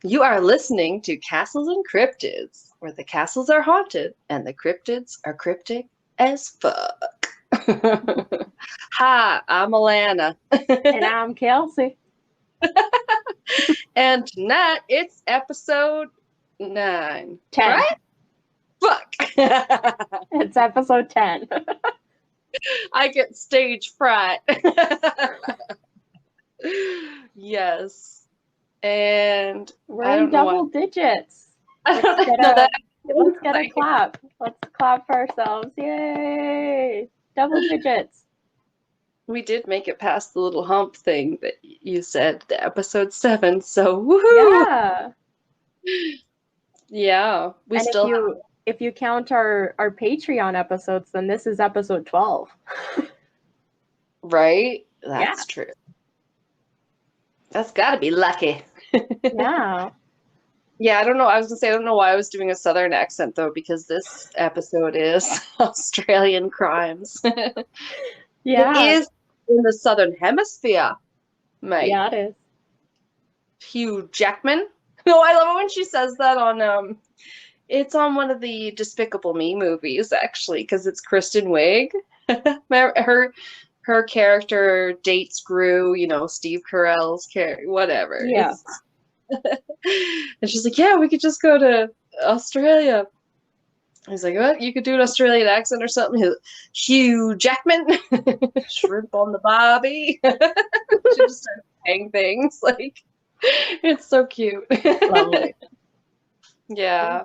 You are listening to Castles and Cryptids, where the castles are haunted and the cryptids are cryptic as fuck. Hi, I'm Alanna. And I'm Kelsey. And tonight it's episode 9, 10. right? Fuck. It's episode 10. I get stage fright. Yes. And We're I in don't know why. double digits. I Let's don't get know that. a let's get a clap. Let's clap for ourselves. Yay! Double digits. We did make it past the little hump thing that you said, the episode 7, so woohoo! Yeah. Yeah, we And still have, if you count our Patreon episodes, then this is episode 12. right? Yeah. That's true. That's gotta be lucky. Yeah. Yeah, I don't know. I was gonna say, I don't know why I was doing a southern accent though, because this episode is Australian crimes. It Yeah. is in the southern hemisphere, mate. Yeah, it is. Hugh Jackman. No, I love it when she says that on it's on one of the Despicable Me movies, actually, because it's Kristen Wiig. Her character dates Gru, Steve Carell's character, whatever. Yeah. It's and she's like, yeah, we could just go to Australia. He's like, what? You could do an Australian accent or something? Hugh Jackman, shrimp on the barbie. She just starts saying things like, it's so cute. Lovely. Yeah.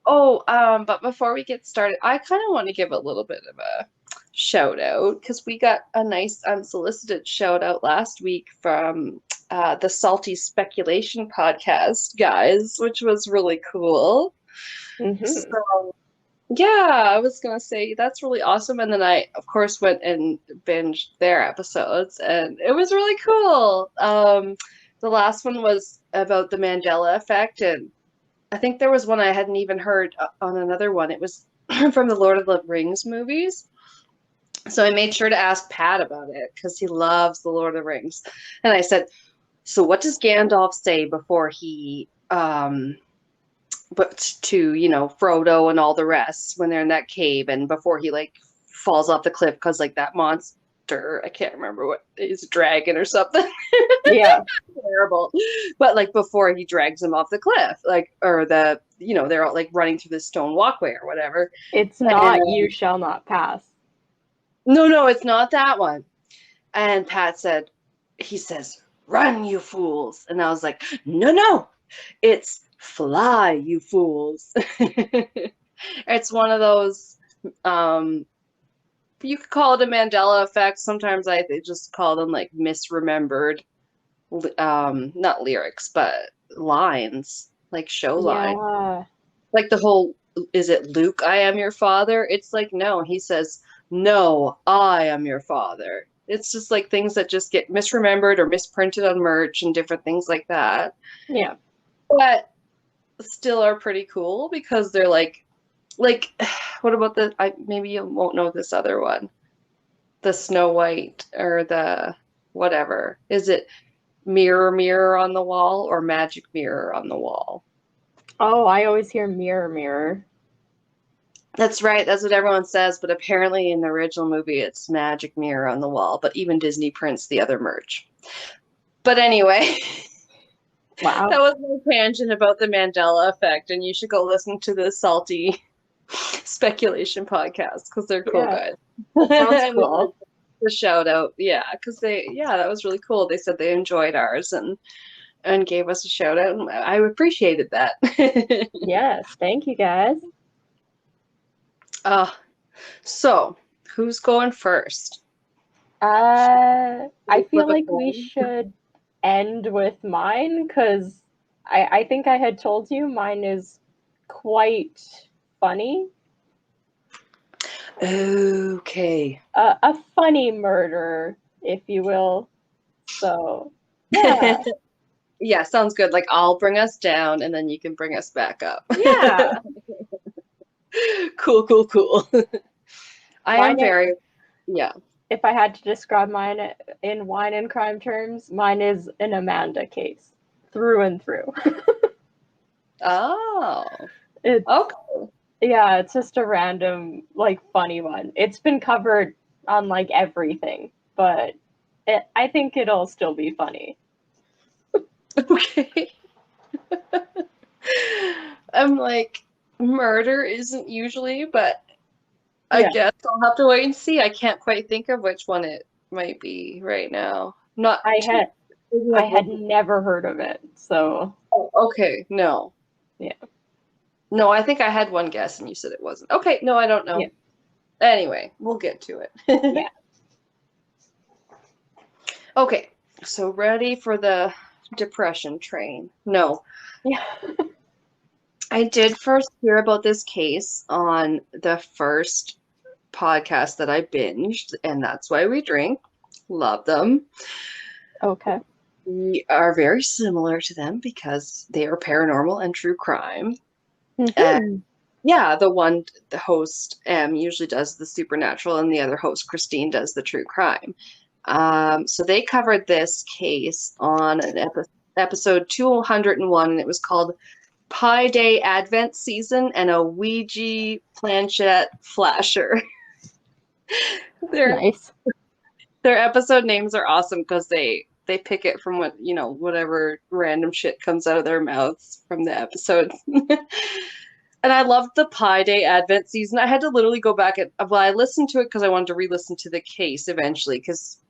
Oh, but before we get started, I kind of want to give a little bit of a shout out because we got a nice unsolicited shout out last week from the Salty Speculation podcast guys, which was really cool. Mm-hmm. So, yeah, I was gonna say that's really awesome. And then I, of course, went and binged their episodes, and it was really cool. The last one was about the Mandela effect, and I think there was one I hadn't even heard on another one. It was from the Lord of the Rings movies. So I made sure to ask Pat about it because he loves the Lord of the Rings. And I said, so what does Gandalf say before he but to, Frodo and all the rest when they're in that cave and before he like falls off the cliff because like that monster, I can't remember what is a dragon or something. Yeah. Terrible. But like before he drags him off the cliff, like or they're all like running through the stone walkway or whatever. It's And not you shall not pass. no, it's not that one. And Pat said, he says, run, you fools. And I was like, no, it's fly, you fools. It's one of those, you could call it a Mandela effect. Sometimes they just call them like misremembered, not lyrics, but lines, like show line. Yeah. Like the whole, is it Luke, I am your father? It's like, no, he says, no, I am your father. It's just like things that just get misremembered or misprinted on merch and different things like that. Yeah. But still are pretty cool because they're like, what about maybe you won't know this other one, the Snow White or the whatever. Is it mirror, mirror on the wall or magic mirror on the wall? Oh, I always hear mirror, mirror. That's right. That's what everyone says. But apparently in the original movie, it's magic mirror on the wall. But even Disney prints the other merch. But anyway, Wow. that was my tangent about the Mandela effect. And you should go listen to the Salty Speculation podcast because they're cool Yeah. guys. Sounds cool. The shout out. Yeah. Because that was really cool. They said they enjoyed ours and gave us a shout out. And I appreciated that. Yes. Thank you guys. uh, so, who's going first? I feel Flip a like we coin. should end with mine because I think I had told you mine is quite funny. Okay. A funny murder, if you will. So, yeah. Yeah, sounds good. Like I'll bring us down and then you can bring us back up. Yeah. Cool, cool, cool. I am Mine, very, yeah. if I had to describe mine in wine and crime terms, mine is an Amanda case through and through. Oh, It's okay. yeah, it's just a random like funny one. It's been covered on like everything, but I think it'll still be funny. Okay. I'm like, murder isn't usually, but I Yeah, guess I'll have to wait and see. I can't quite think of which one it might be right now. Not I too, had maybe I like had one. never heard of it, so Oh, okay, no. yeah, No, I think I had one guess and you said it wasn't. Okay, no, I don't yeah, know. Anyway, we'll get to it. yeah, Okay, so ready for the depression train? No, yeah. I did first hear about this case on the first podcast that I binged, and that's why we drink. Love them. Okay. We are very similar to them because they are paranormal and true crime. And Hmm. yeah, the host, usually does the supernatural, and the other host, Christine, does the true crime. So they covered this case on an episode 201, and it was called Pi Day Advent Season and a Ouija Planchette Flasher. Their Nice. their episode names are awesome because they pick it from whatever random shit comes out of their mouths from the episode. And I loved the Pi Day Advent Season. I had to literally go back I listened to it because I wanted to re-listen to the case eventually because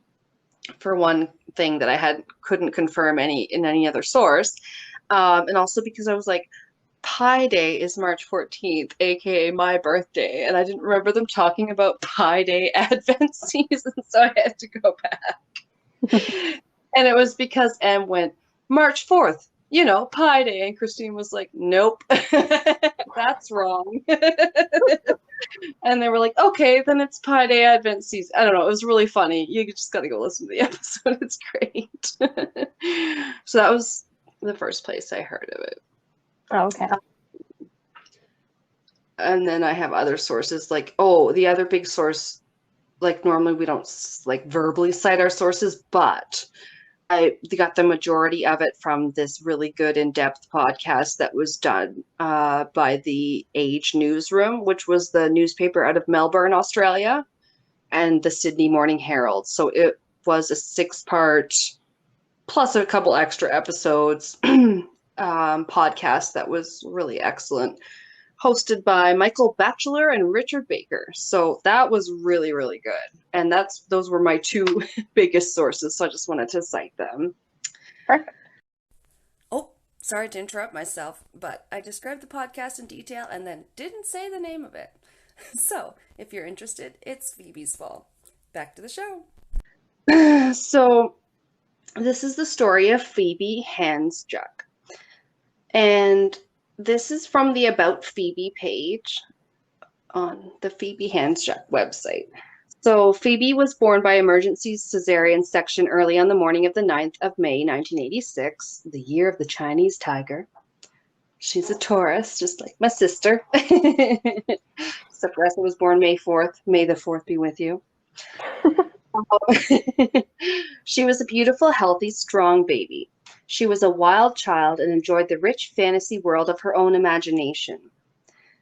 for one thing that I had couldn't confirm any other source, and also because I was like, Pi Day is March 14th, aka my birthday, and I didn't remember them talking about Pi Day Advent season, so I had to go back. And it was because Em went, March 4th, Pi Day, and Christine was like, nope, that's wrong. And they were like, okay, then it's Pi Day Advent season. I don't know, it was really funny. You just gotta go listen to the episode, it's great. So that was the first place I heard of it. Okay. And then I have other sources like, oh, the other big source, like normally we don't like verbally cite our sources, but I got the majority of it from this really good in-depth podcast that was done by the Age Newsroom, which was the newspaper out of Melbourne, Australia, and the Sydney Morning Herald. So it was a 6-part plus a couple extra episodes podcast that was really excellent, hosted by Michael Batchelor and Richard Baker. So that was really, really good. And those were my two biggest sources. So I just wanted to cite them. Perfect. Oh, sorry to interrupt myself, but I described the podcast in detail and then didn't say the name of it. So if you're interested, it's Phoebe's Fall. Back to the show. So this is the story of Phoebe Hansjuk. And this is from the About Phoebe page on the Phoebe Hansjuk website. So Phoebe was born by emergency cesarean section early on the morning of the 9th of May, 1986, the year of the Chinese tiger. She's a Taurus, just like my sister. Except for Esther was born May 4th. May the 4th be with you. She was a beautiful, healthy, strong baby. She was a wild child and enjoyed the rich fantasy world of her own imagination.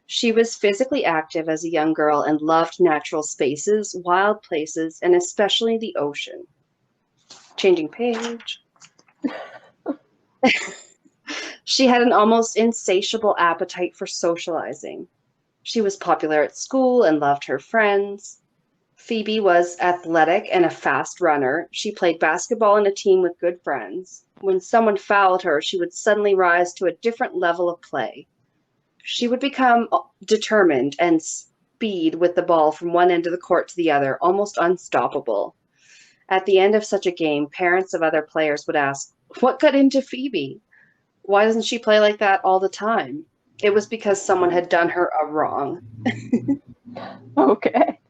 She was physically active as a young girl and loved natural spaces, wild places, and especially the ocean. Changing page. She had an almost insatiable appetite for socializing. She was popular at school and loved her friends. Phoebe was athletic and a fast runner. She played basketball in a team with good friends. When someone fouled her, she would suddenly rise to a different level of play. She would become determined and speed with the ball from one end of the court to the other, almost unstoppable. At the end of such a game, parents of other players would ask, "What got into Phoebe? Why doesn't she play like that all the time?" It was because someone had done her a wrong. Okay.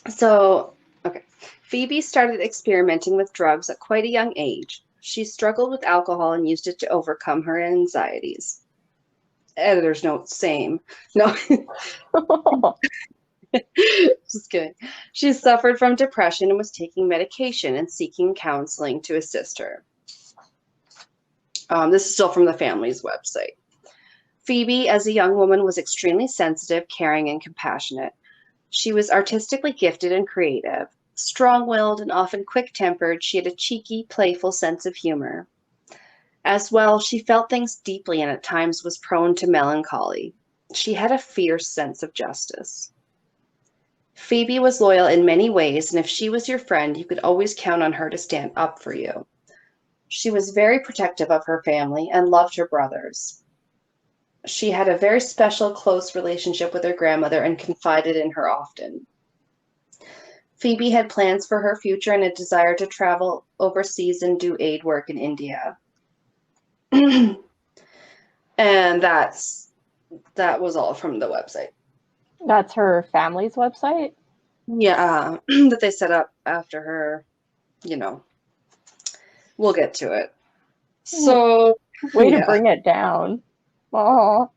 Okay. Phoebe started experimenting with drugs at quite a young age. She struggled with alcohol and used it to overcome her anxieties. Editor's note, same. No, just kidding. She suffered from depression and was taking medication and seeking counseling to assist her. This is still from the family's website. Phoebe, as a young woman, was extremely sensitive, caring, and compassionate. She was artistically gifted and creative. Strong-willed and often quick-tempered, she had a cheeky, playful sense of humor. As well, she felt things deeply and at times was prone to melancholy. She had a fierce sense of justice. Phoebe was loyal in many ways, and if she was your friend, you could always count on her to stand up for you. She was very protective of her family and loved her brothers. She had a very special, close relationship with her grandmother and confided in her often. Phoebe had plans for her future and a desire to travel overseas and do aid work in India. And that was all from the website. That's her family's website? Yeah, that they set up after her, we'll get to it. So, way to bring it down. Oh,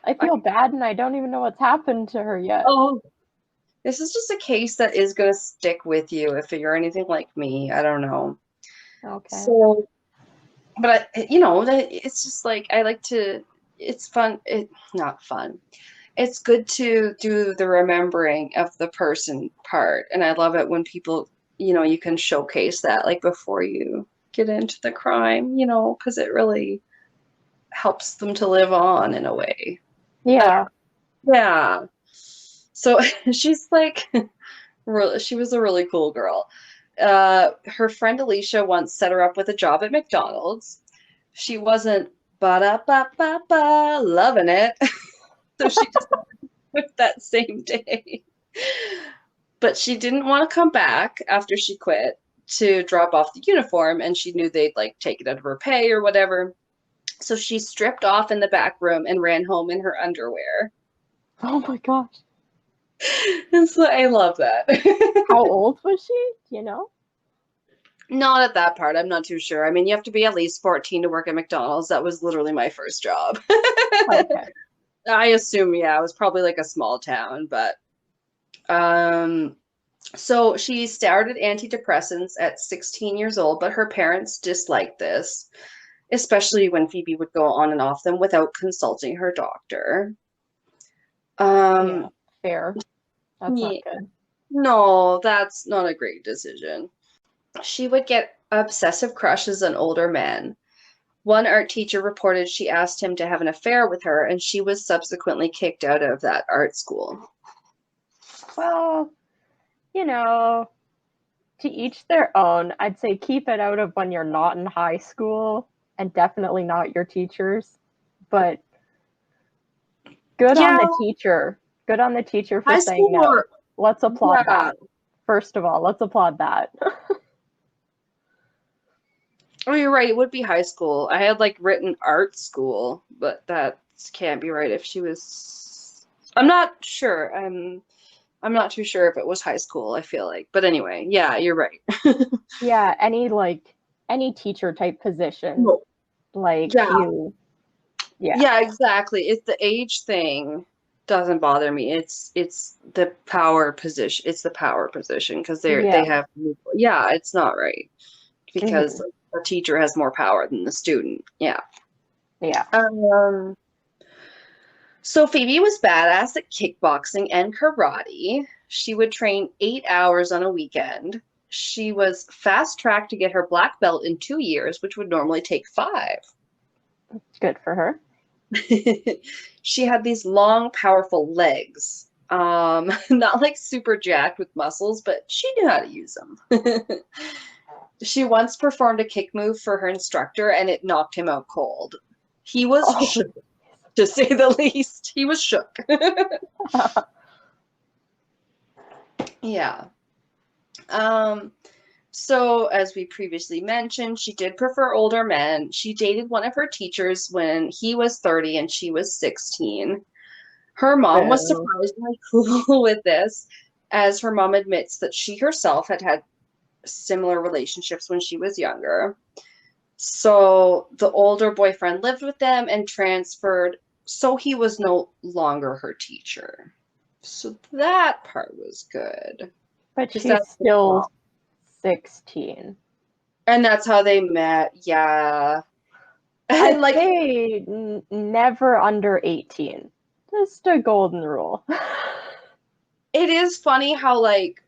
I feel bad and I don't even know what's happened to her yet. Oh, this is just a case that is going to stick with you if you're anything like me. I don't know. Okay. So, but it's just like, I like to, it's fun. Not fun. It's good to do the remembering of the person part. And I love it when people, you can showcase that like before you get into the crime, because it really helps them to live on in a way. Yeah. Yeah. So she's like, she was a really cool girl. Her friend Alicia once set her up with a job at McDonald's. She wasn't ba-da-ba-ba-ba loving it. So she just quit that same day. But she didn't want to come back after she quit to drop off the uniform, and she knew they'd like take it out of her pay or whatever. So she stripped off in the back room and ran home in her underwear. Oh my gosh. And so I love that. How old was she? Do you know? Not at that part. I'm not too sure. I mean, you have to be at least 14 to work at McDonald's. That was literally my first job. Okay. I assume, yeah, it was probably like a small town, but so she started antidepressants at 16 years old, but her parents disliked this, especially when Phoebe would go on and off them without consulting her doctor. Yeah, fair. That's yeah, not good. No, that's not a great decision. She would get obsessive crushes on older men. One art teacher reported she asked him to have an affair with her, and she was subsequently kicked out of that art school. Well, to each their own. I'd say keep it out of when you're not in high school and definitely not your teachers. But good on the teacher. Good on the teacher for saying no. Let's applaud that. First of all, let's applaud that. Oh, you're right. It would be high school. I had like written art school, but that can't be right if she was. I'm not sure. I'm not too sure if it was high school, I feel like. But anyway, yeah, you're right. Yeah, any teacher type position. No. Like Yeah. you. Yeah. Yeah, exactly. It's the age thing doesn't bother me. It's the power position. It's the power position because they have it's not right because a teacher has more power than the student. Yeah. Yeah. So Phoebe was badass at kickboxing and karate. She would train 8 hours on a weekend. She was fast-tracked to get her black belt in 2 years, which would normally take 5. Good for her. She had these long, powerful legs. Not like super jacked with muscles, but she knew how to use them. She once performed a kick move for her instructor, and it knocked him out cold. He was shook, to say the least. He was shook. Yeah. So, as we previously mentioned, she did prefer older men. She dated one of her teachers when he was 30 and she was 16. Her mom was surprisingly cool with this, as her mom admits that she herself had had similar relationships when she was younger. So, the older boyfriend lived with them and transferred, so he was no longer her teacher. So, that part was good. But she's still 16. And that's how they met. Yeah. I'd And like, say never under 18. Just a golden rule. it is funny how like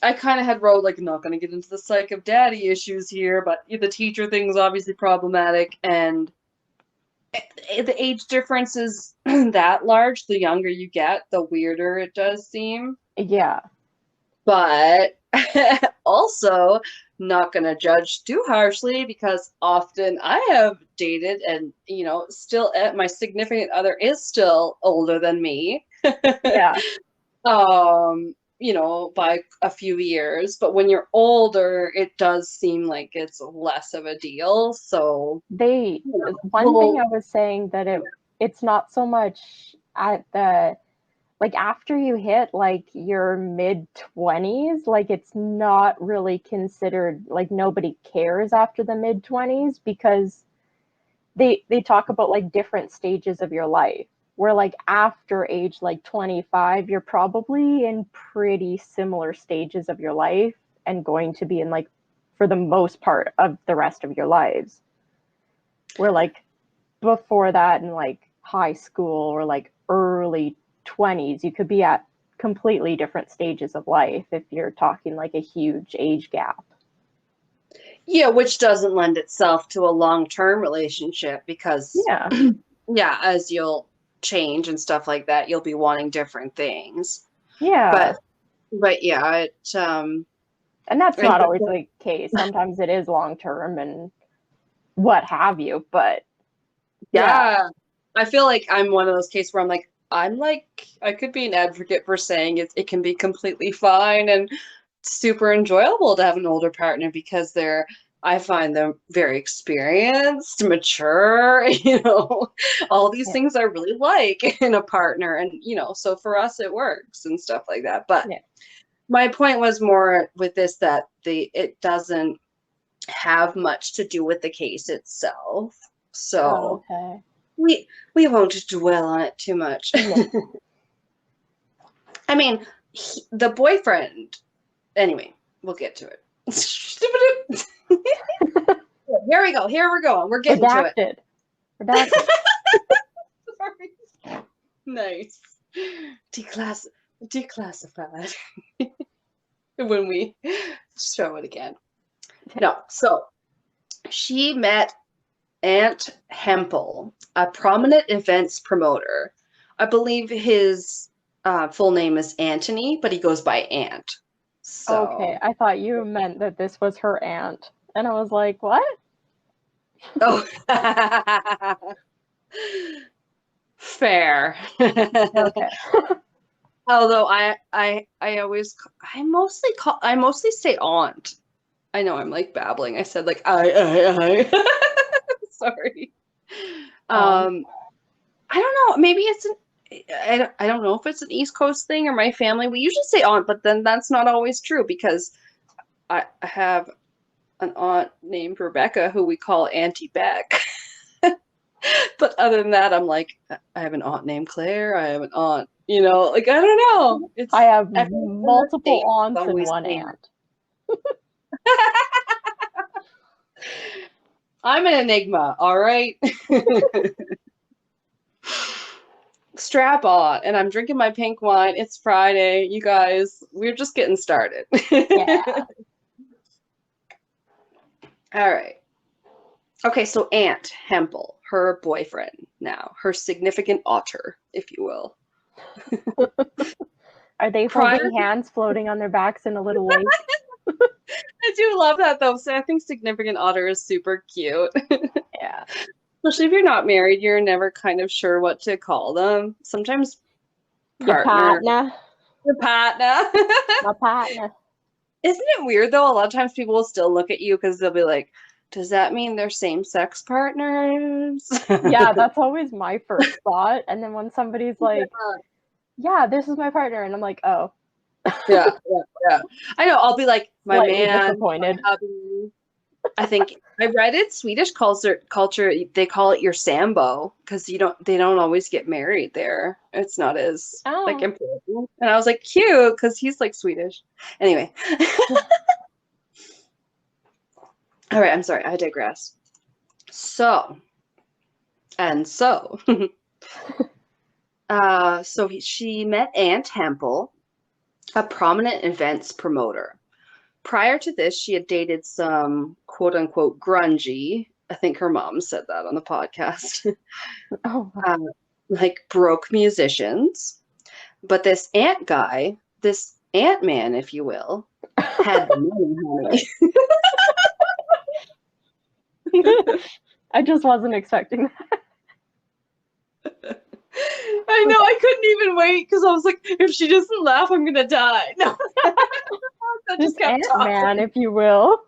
I kind of had wrote like not going to get into the psych of daddy issues here, but the teacher thing is obviously problematic, and the age difference is that large. The younger you get, the weirder it does seem. Yeah. But also not going to judge too harshly, because often I have dated and still my significant other is still older than me. Yeah. By a few years, but when you're older it does seem like it's less of a deal. So One thing I was saying that it's not so much at the, like, after you hit like your mid-20s, like it's not really considered, like nobody cares after the mid-20s, because they talk about like different stages of your life, where like after age like 25 you're probably in pretty similar stages of your life and going to be in, like, for the most part of the rest of your lives, where like before that in like high school or like early 20s you could be at completely different stages of life if you're talking like a huge age gap. yeah, which doesn't lend itself to a long-term relationship, because Yeah. yeah, as you'll change and stuff like that, you'll be wanting different things. Yeah. But yeah, And that's and not always the case. Sometimes it is long term and what have you, but yeah. yeah, I feel like I'm one of those cases where I'm like I could be an advocate for saying it can be completely fine and super enjoyable to have an older partner, because I find them very experienced, mature, all these Yeah. things I really like in a partner. And, so for us it works and stuff like that. But Yeah. my point was more with this, that it doesn't have much to do with the case itself. Oh, So okay. we won't dwell on it too much. Yeah. I mean, the boyfriend, anyway, we'll get to it. Here we go. Here we're going. We're getting to it. Redacted. Sorry. Nice. Declassified. When we show it again. No, so she met Aunt Hempel, a prominent events promoter. I believe his full name is Anthony, but he goes by Aunt. Okay, So, I thought you meant that this was her aunt. And I was like, what? oh, fair. Okay. Although I mostly say aunt. I know I'm like babbling. I said like I. Sorry. Um, I don't know. Maybe I don't know if it's an East Coast thing or my family. We usually say aunt, but then that's not always true, because I have an aunt named Rebecca who we call Auntie Beck. But other than that, I'm like, I have an aunt named Claire. I have an aunt, like, I don't know. I have I feel like in the multiple States, it's aunts and always one aunt. aunt. I'm an enigma, all right? Strap on. And I'm drinking my pink wine. It's Friday. You guys, we're just getting started. Yeah. All right. Okay, so Aunt Hempel, her boyfriend now, her significant otter, if you will. Are they Prior holding hands floating on their backs in a little lake? I do love that though. So I think significant otter is super cute. Yeah. Especially if you're not married, you're never kind of sure what to call them. Sometimes Your partner. partner. Your partner. My partner. Isn't it weird though? A lot of times people will still look at you because they'll be like, does that mean they're same-sex partners? Yeah, that's always my first thought. And then when somebody's like, yeah, this is my partner, and I'm like, oh. Yeah. I know. I'll be like, my Slightly man, disappointed. my hubby. I think I read it. Swedish culture, they call it your sambo, because they don't always get married there. It's not as like important. And I was like, cute, because he's like Swedish. Anyway. All right, I'm sorry, I digress. So And so, she met Aunt Hempel, a prominent events promoter. Prior to this, she had dated some quote unquote grungy. I think her mom said that on the podcast. Oh, Like broke musicians. But this ant guy, this ant man, if you will, had the money, honey. I just wasn't expecting that. I know, I couldn't even wait because I was like, if she doesn't laugh, I'm gonna die. No. I This just kept Ant-Man, talking. if you will.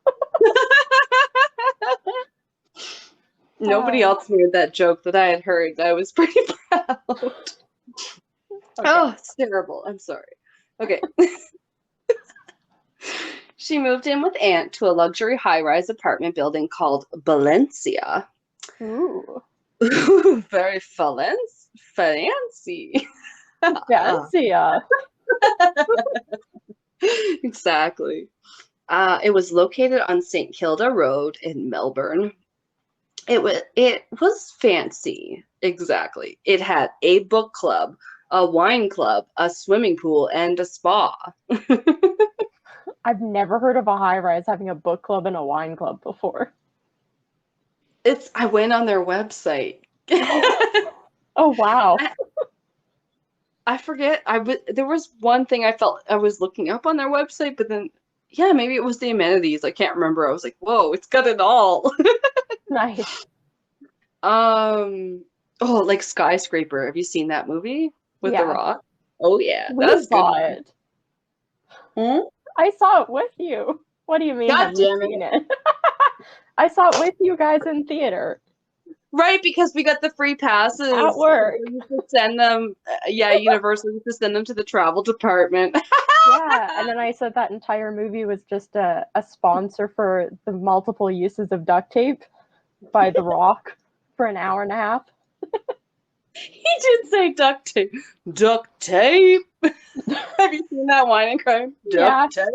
Nobody else made that joke that I had heard. I was pretty proud. Okay. Oh, it's terrible. I'm sorry. Okay. She moved in with Aunt to a luxury high-rise apartment building called Valencia. Ooh. Very fancy. Valencia. Exactly. It was located on St. Kilda Road in Melbourne. It was fancy. Exactly. It had a book club, a wine club, a swimming pool, and a spa. I've never heard of a high-rise having a book club and a wine club before. I went on their website. Oh, wow. I forget. There was one thing I felt I was looking up on their website, but then yeah, maybe it was the amenities. I can't remember. I was like, whoa, it's got it all. Nice. Like Skyscraper. Have you seen that movie with The Yeah. Rock? Oh yeah, We that's good. saw it. Hmm? I saw it with you. What do you mean? God Have you damn it. seen it? I saw it with you guys in theater. Right, because we got the free passes. At work. We used to send them, Universal used to send them to the travel department. Yeah, and then I said that entire movie was just a sponsor for the multiple uses of duct tape by The Rock for an hour and a half. He did say duct tape. Duct tape. Have you seen that Wine and Crime? Duct tape.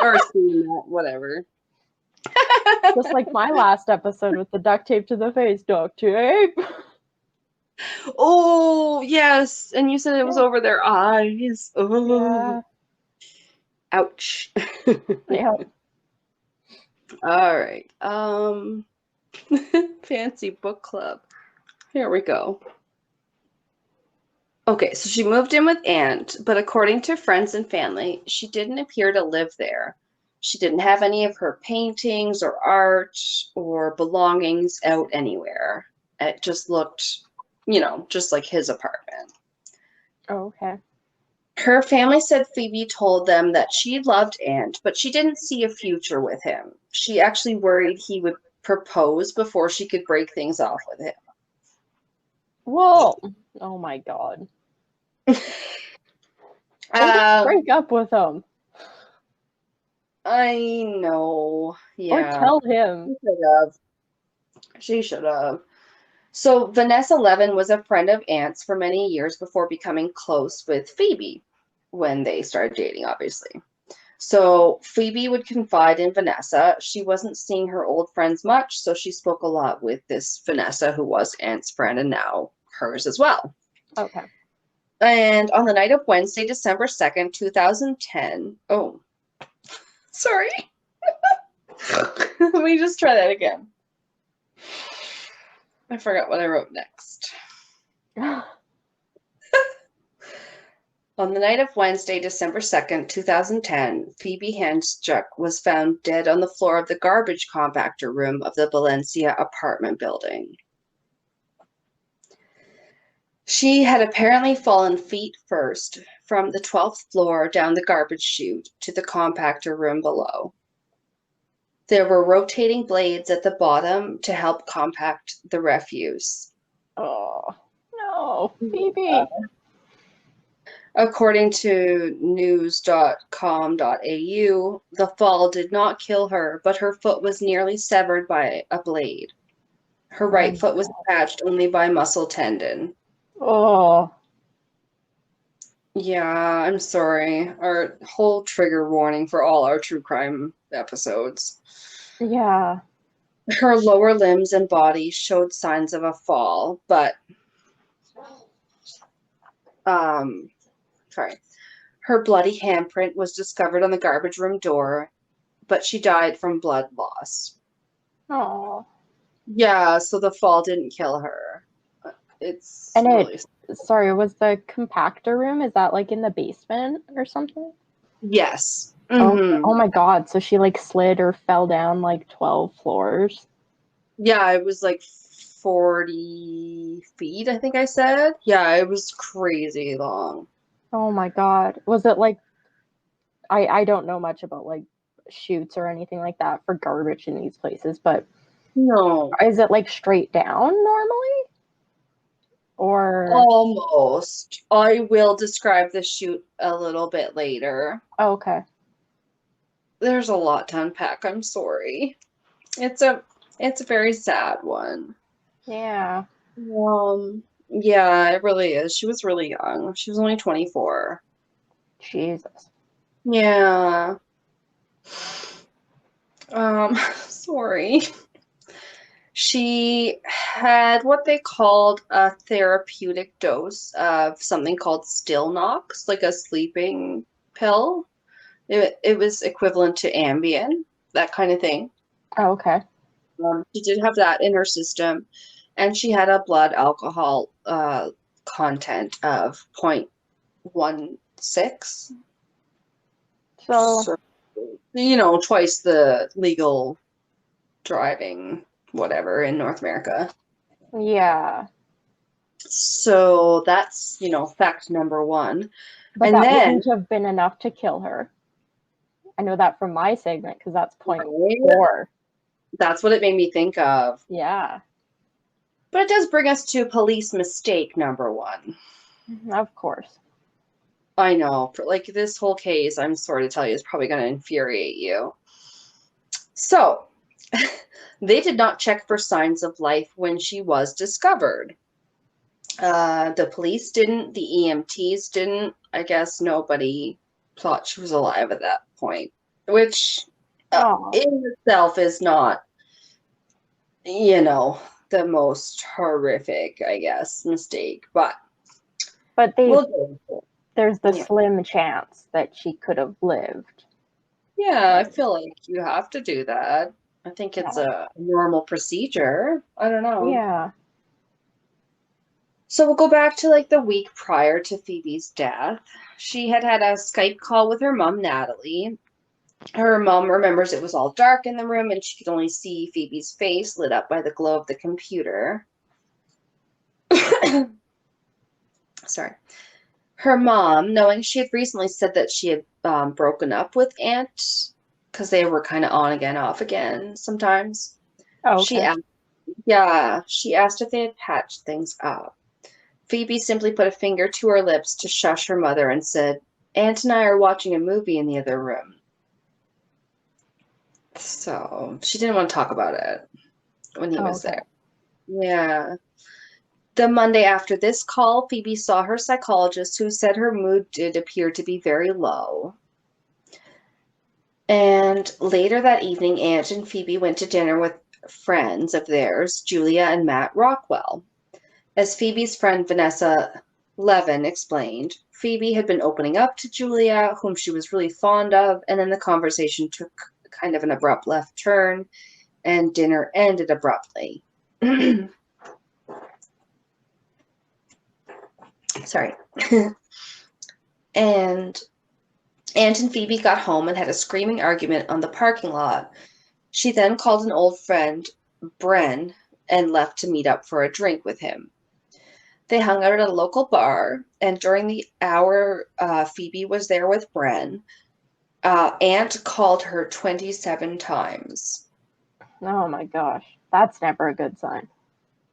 Or seen that, whatever. Just like my last episode with the duct tape to the face. Duct tape. Oh, yes. And you said it was over their eyes. Oh. Yeah. Ouch. Yeah. All right. Fancy book club. Here we go. Okay, so she moved in with Aunt, but according to friends and family, she didn't appear to live there. She didn't have any of her paintings or art or belongings out anywhere. It just looked, just like his apartment. Oh, okay. Her family said Phoebe told them that she loved Aunt, but she didn't see a future with him. She actually worried he would propose before she could break things off with him. Whoa. Oh my god. Break up with him. I know. Yeah. Or tell him. She should have. So Vanessa Levin was a friend of Aunt's for many years before becoming close with Phoebe when they started dating, obviously. So Phoebe would confide in Vanessa. She wasn't seeing her old friends much, so she spoke a lot with this Vanessa, who was Aunt's friend and now hers as well. Okay. And on the night of Wednesday, December 2nd, 2010. Oh, sorry. Let me just try that again. I forgot what I wrote next. On the night of Wednesday, December 2nd, 2010, Phoebe Handstruck was found dead on the floor of the garbage compactor room of the Valencia apartment building. She had apparently fallen feet first from the 12th floor down the garbage chute to the compactor room below. There were rotating blades at the bottom to help compact the refuse. Oh, no, Phoebe. According to news.com.au, the fall did not kill her, but her foot was nearly severed by a blade. Her right foot was attached only by muscle tendon. Oh. Yeah, I'm sorry. Our whole trigger warning for all our true crime episodes. Yeah. Her lower limbs and body showed signs of a fall, but um, sorry. Her bloody handprint was discovered on the garbage room door, but she died from blood loss. Oh. Yeah, so the fall didn't kill her. It's And really sorry, was the compactor room, is that like in the basement or something? yes. Oh, Mm-hmm. oh my God. So she like slid or fell down like 12 floors. Yeah, it was like 40 feet, I think I said. Yeah, it was crazy long. Oh my God. Was it like, I don't know much about like chutes or anything like that for garbage in these places, but No, is it like straight down normally? Or, almost. I will describe the shoot a little bit later. oh, okay. There's a lot to unpack. I'm sorry. It's a it's a very sad one. Yeah. Yeah, it really is. She was really young. She was only 24. Jesus. Yeah. Sorry. She had what they called a therapeutic dose of something called Stilnox, like a sleeping pill. It was equivalent to Ambien, that kind of thing. Oh, okay. She did have that in her system, and she had a blood alcohol content of 0.16. So, So, you know, twice the legal driving, whatever, in North America. yeah. So that's, fact number one. But And that then, wouldn't have been enough to kill her. I know that from my segment because that's point right, 4. that's what it made me think of. Yeah. But it does bring us to police mistake number one. Of course. I know, for like this whole case, I'm sorry to tell you, is probably going to infuriate you. So, they did not check for signs of life when she was discovered. The police didn't, the EMTs didn't. I guess nobody thought she was alive at that point, which Oh. in itself is not, you know, the most horrific, I guess, mistake, but But we'll go with it. there's the Yeah. slim chance that she could have lived. Yeah, I feel like you have to do that. I think it's No. a normal procedure. I don't know. Yeah. So we'll go back to like the week prior to Phoebe's death. She had had a Skype call with her mom, Natalie. Her mom remembers it was all dark in the room and she could only see Phoebe's face lit up by the glow of the computer. Sorry. Her mom, knowing she had recently said that she had broken up with Aunt because they were kind of on again, off again sometimes. Oh, She okay. asked, yeah, she asked if they had patched things up. Phoebe simply put a finger to her lips to shush her mother and said, Aunt and I are watching a movie in the other room. So she didn't want to talk about it when he Oh, was okay. there. Yeah. The Monday after this call, Phoebe saw her psychologist who said her mood did appear to be very low. And later that evening, Aunt and Phoebe went to dinner with friends of theirs, Julia and Matt Rockwell. As Phoebe's friend Vanessa Levin explained, Phoebe had been opening up to Julia, whom she was really fond of, and then the conversation took kind of an abrupt left turn, and dinner ended abruptly. Sorry. And Aunt and Phoebe got home and had a screaming argument on the parking lot. She then called an old friend, Bren, and left to meet up for a drink with him. They hung out at a local bar, and during the hour Phoebe was there with Bren, Aunt called her 27 times. Oh my gosh. That's never a good sign.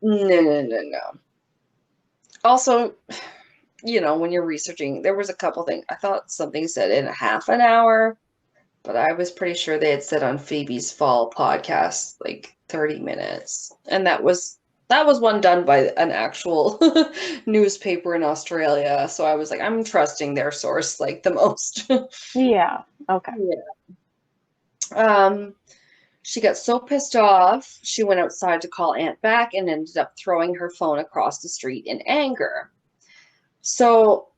No, no, no, no. Also, when you're researching, there was a couple things. I thought something said in a half an hour, but I was pretty sure they had said on Phoebe's Fall podcast like 30 minutes. And that was one done by an actual newspaper in Australia. So I was like, I'm trusting their source like the most. Yeah. Okay. Yeah. Um, She got so pissed off, she went outside to call Aunt back and ended up throwing her phone across the street in anger. So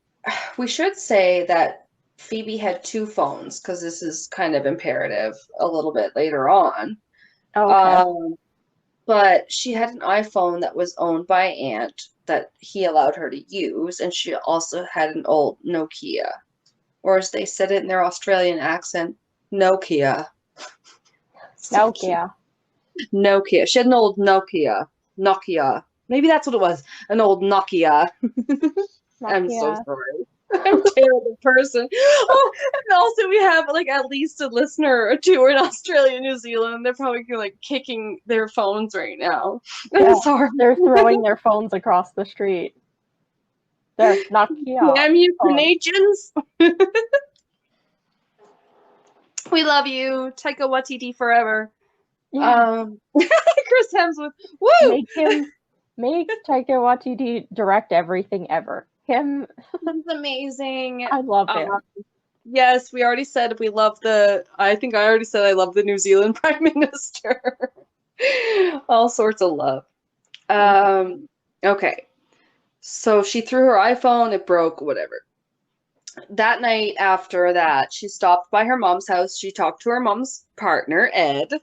we should say that Phoebe had two phones because this is kind of imperative a little bit later on. Okay. Um, but she had an iPhone that was owned by Aunt that he allowed her to use, and she also had an old Nokia, or as they said it in their Australian accent, Nokia. So cute. Nokia. Nokia. She had an old Nokia. Nokia. Maybe that's what it was. An old Nokia. I'm so Nokia. sorry. I'm a terrible person. Oh, and also we have like at least a listener or two in Australia, New Zealand. They're probably like kicking their phones right now. Yeah, I'm sorry. they're throwing their phones across the street. They're Nokia. Damn you, phones. Canadians. We love you. Taika Waititi forever. Yeah. Chris Hemsworth. Woo! Make Taika Waititi direct everything ever. Him, He's amazing. I love him. Yes, we already said we love I think I already said I love the New Zealand Prime Minister. All sorts of love. Okay. So she threw her iPhone, it broke, whatever. That night after that, she stopped by her mom's house. She talked to her mom's partner, Ed,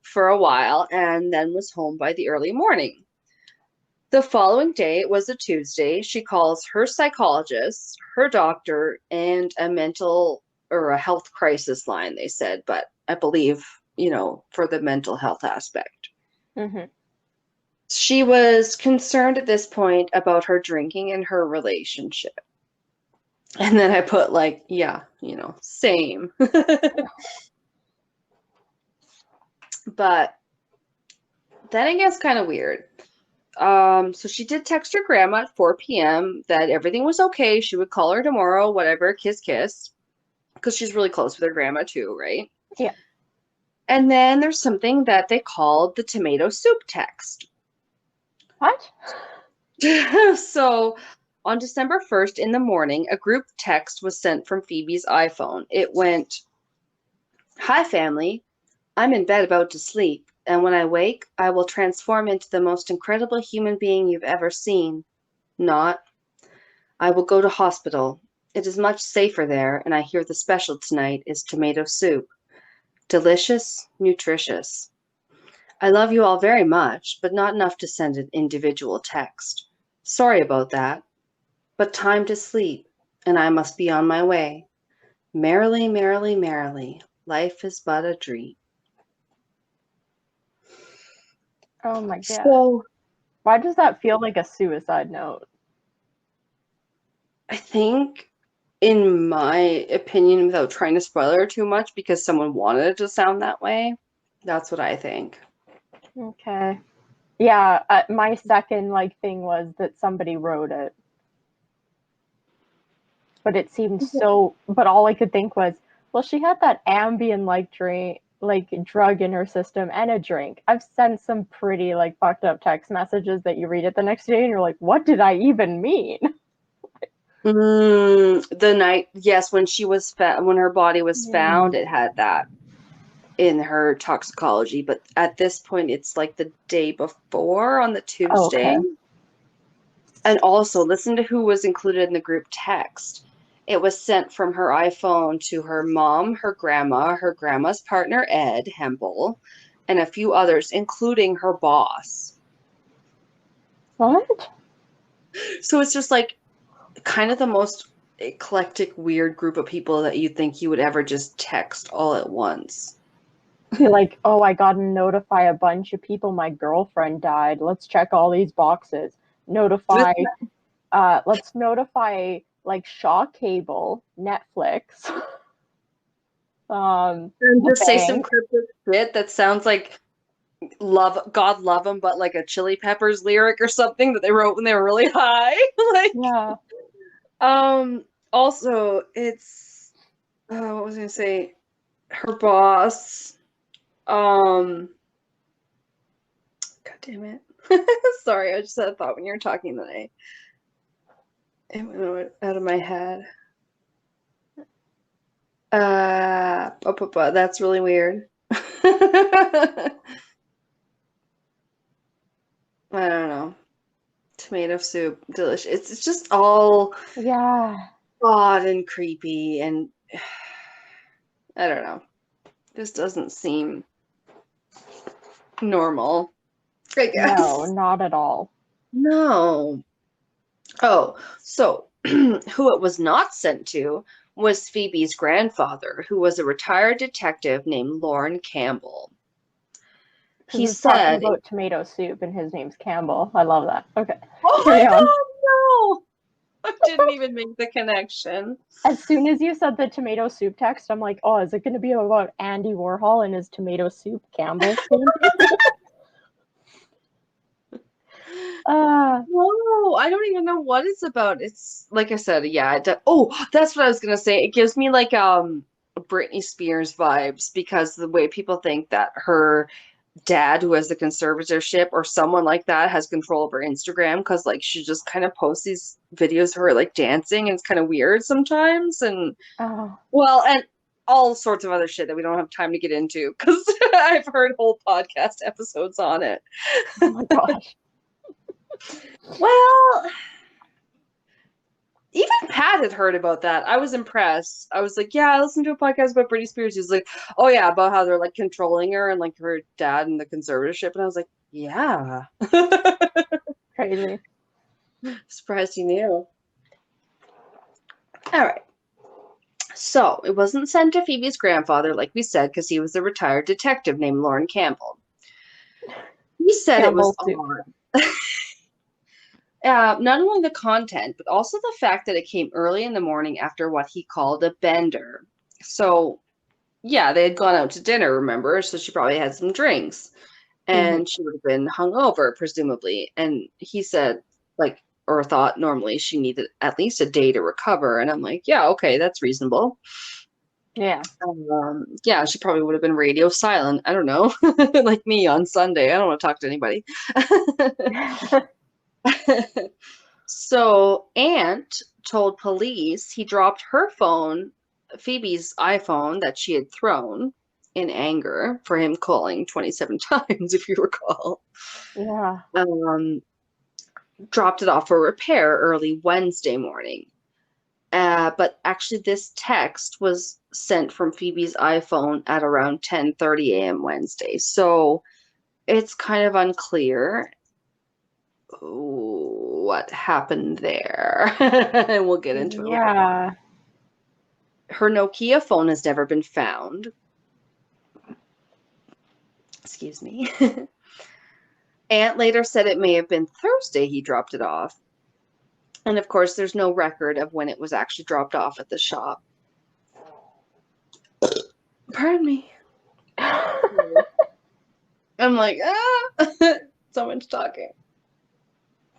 for a while, and then was home by the early morning. The following day, it was a Tuesday, she calls her psychologist, her doctor, and a mental or a health crisis line, they said, but I believe, for the mental health aspect. Mm-hmm. She was concerned at this point about her drinking and her relationship. And then I put like, yeah, same. But then it gets kind of weird. So she did text her grandma at 4 p.m. that everything was okay. She would call her tomorrow, whatever, kiss, kiss. Because she's really close with her grandma too, right? Yeah. And then there's something that they called the tomato soup text. What? So on December 1st in the morning, a group text was sent from Phoebe's iPhone. It went, "Hi, family. I'm in bed about to sleep, and when I wake, I will transform into the most incredible human being you've ever seen. Not. I will go to hospital. It is much safer there, and I hear the special tonight is tomato soup. Delicious, nutritious. I love you all very much, but not enough to send an individual text. Sorry about that. But time to sleep, and I must be on my way. Merrily, merrily, merrily, life is but a dream." Oh my god. So Why does that feel like a suicide note? I think, in my opinion, without trying to spoil her too much, because someone wanted it to sound that way, that's what I think. Okay. Yeah, my second thing was that somebody wrote it. But it seemed so. But all I could think was, well, she had that Ambien drug in her system and a drink. I've sent some pretty fucked up text messages that you read it the next day and you're like, what did I even mean? The night, yes, when she was when her body was found, it had that in her toxicology. But at this point, it's like the day before on the Tuesday. Okay. And also, listen to who was included in the group text. It was sent from her iPhone to her mom, her grandma's partner, Ed Hempel, and a few others, including her boss. What? So it's just like kind of the most eclectic, weird group of people that you think you would ever just text all at once. Be like, oh, I gotta notify a bunch of people my girlfriend died. Let's check all these boxes. Let's notify Shaw Cable, Netflix. And just say some cryptic shit that sounds like God love them, but like a Chili Peppers lyric or something that they wrote when they were really high. Yeah. Also, it's what was I gonna say? Her boss. God damn it. Sorry, I just had a thought when you were talking that it went out of my head. That's really weird. I don't know. Tomato soup, delicious. It's just all Yeah. odd and creepy, and I don't know. This doesn't seem normal, I No, guess. not at all. No. Oh, so who it was not sent to was Phoebe's grandfather, who was a retired detective named Lorne Campbell. He Because it's talking said, about tomato soup and his name's Campbell. I love that. Okay. "Oh Carry my on. God, no! I didn't even make the connection." As soon as you said the tomato soup text, I'm like, oh, is it going to be about Andy Warhol and his tomato soup Campbell painting? No, I don't even know what it's about. It's like I said, yeah. Oh, that's what I was gonna say. It gives me like Britney Spears vibes because the way people think that her dad, who has the conservatorship or someone like that, has control over Instagram because like she just kind of posts these videos of her like dancing and it's kind of weird sometimes. And Oh, well, and all sorts of other shit that we don't have time to get into because I've heard whole podcast episodes on it. oh my gosh. Well, even Pat had heard about that. I was impressed. I was like, yeah, I listened to a podcast about Britney Spears. He's like, oh yeah, about how they're like controlling her and like her dad and the conservatorship. And I was like, yeah. Crazy. Surprised you knew. All right. So it wasn't sent to Phoebe's grandfather, like we said, because he was a retired detective named Lorne Campbell. He said it was Campbell soup. odd. Not only the content, but also the fact that it came early in the morning after what he called a bender. So, yeah, they had gone out to dinner, remember? So she probably had some drinks Mm-hmm. and she would have been hungover, presumably. And he said, like, or thought normally she needed at least a day to recover. And I'm like, yeah, okay, that's reasonable. Yeah. Yeah, she probably would have been radio silent. I don't know, like me on Sunday. I don't want to talk to anybody. So Aunt told police he dropped her phone, Phoebe's iPhone that she had thrown in anger for him calling 27 times, if you recall. Yeah. Um, Dropped it off for repair early Wednesday morning. But actually, this text was sent from Phoebe's iPhone at around 10:30 a.m. Wednesday. So it's kind of unclear what happened there. And we'll get into it a little bit more. Yeah. Her Nokia phone has never been found. Excuse me. Aunt later said it may have been Thursday he dropped it off. And of course, there's no record of when it was actually dropped off at the shop. Pardon me. I'm like, so much talking.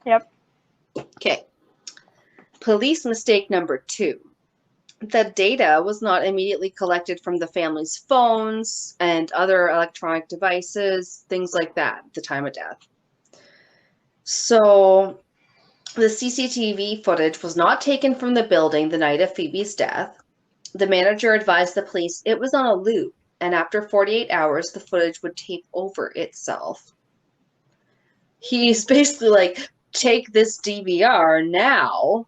Yep. Okay. Police mistake number 2. The data was not immediately collected from the family's phones and other electronic devices, things like that, at the time of death. So the CCTV footage was not taken from the building the night of Phoebe's death. The manager advised the police it was on a loop, and after 48 hours, the footage would tape over itself. He's basically like, take this DVR now.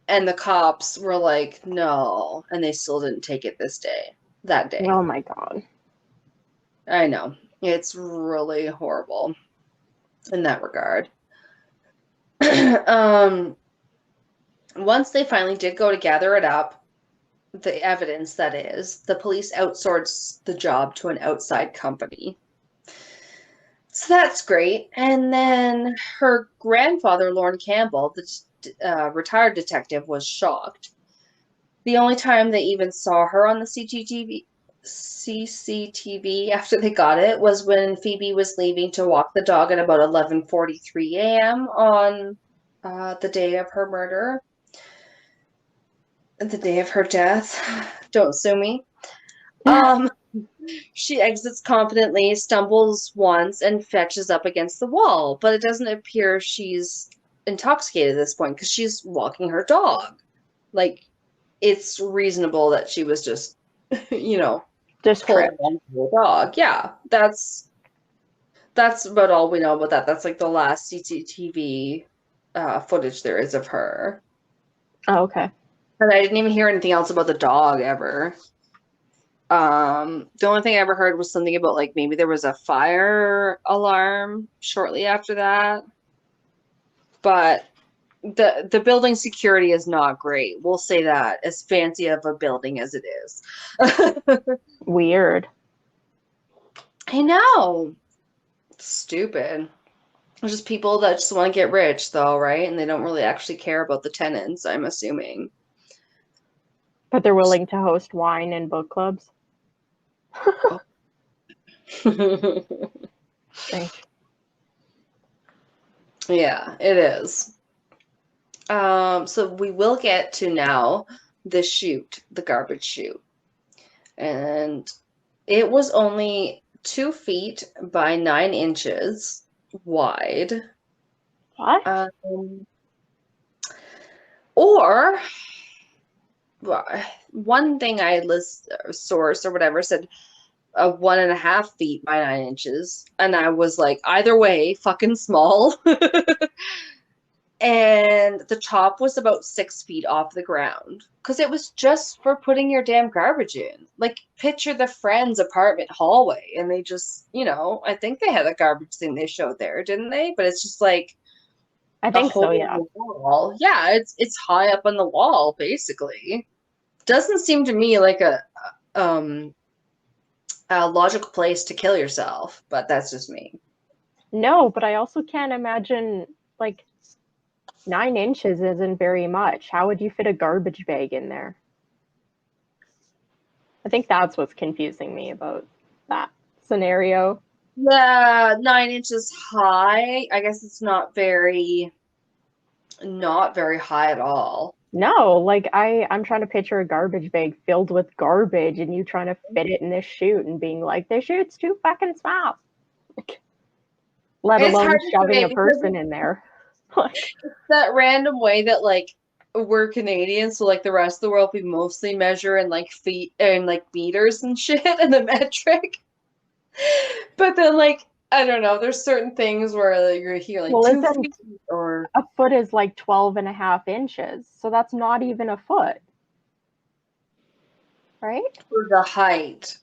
And the cops were like, no. And they still didn't take it that day. Oh my God. I know. It's really horrible in that regard. Once they finally did go to gather it up, the evidence that is, the police outsourced the job to an outside company. So that's great. And then her grandfather, Lorne Campbell, the retired detective, was shocked. The only time they even saw her on the CCTV after they got it was when Phoebe was leaving to walk the dog at about 11:43 a.m. on the day of her murder, the day of her death. Don't sue me. She exits confidently, stumbles once, and fetches up against the wall, but it doesn't appear she's intoxicated at this point because she's walking her dog. Like, it's reasonable that she was just, you know, Just pulled tripped. onto the dog. Yeah, that's about all we know about that. That's like the last CCTV footage there is of her. Oh, okay. And I didn't even hear anything else about the dog ever. The only thing I ever heard was something about like maybe there was a fire alarm shortly after that. But the building security is not great. We'll say that, as fancy of a building as it is. Weird. I know. Stupid. There's just people that just want to get rich, though, right? And they don't really actually care about the tenants, I'm assuming. But they're willing to host wine and book clubs. Strange. Yeah, it is. So we will get to now the chute, the garbage chute. And it was only 2 feet by 9 inches wide. What? Or one thing I source or whatever said 1.5 feet by 9 inches, and I was like, either way, fucking small. And the top was about 6 feet off the ground because it was just for putting your damn garbage in. Like, picture the friend's apartment hallway, and they just, I think they had a garbage thing they showed there, didn't they? But it's just like I a think hole so, in yeah. the wall. Yeah, it's high up on the wall, basically. Doesn't seem to me like a logical place to kill yourself, but that's just me. No, but I also can't imagine, like, 9 inches isn't very much. How would you fit a garbage bag in there? I think that's what's confusing me about that scenario. Yeah, 9 inches high. I guess it's not very high at all. No, like I'm trying to picture a garbage bag filled with garbage and you trying to fit it in this chute and being like, this chute's too fucking small. Let It's alone hard to shoving say a because person in there. Like, it's that random way that like we're Canadian, so like the rest of the world we mostly measure in like feet and like meters and shit and the metric. But then like I don't know, there's certain things where like, you're here like well, 2 feet isn't or a foot is like 12 and a half inches. So that's not even a foot. Right? for the height.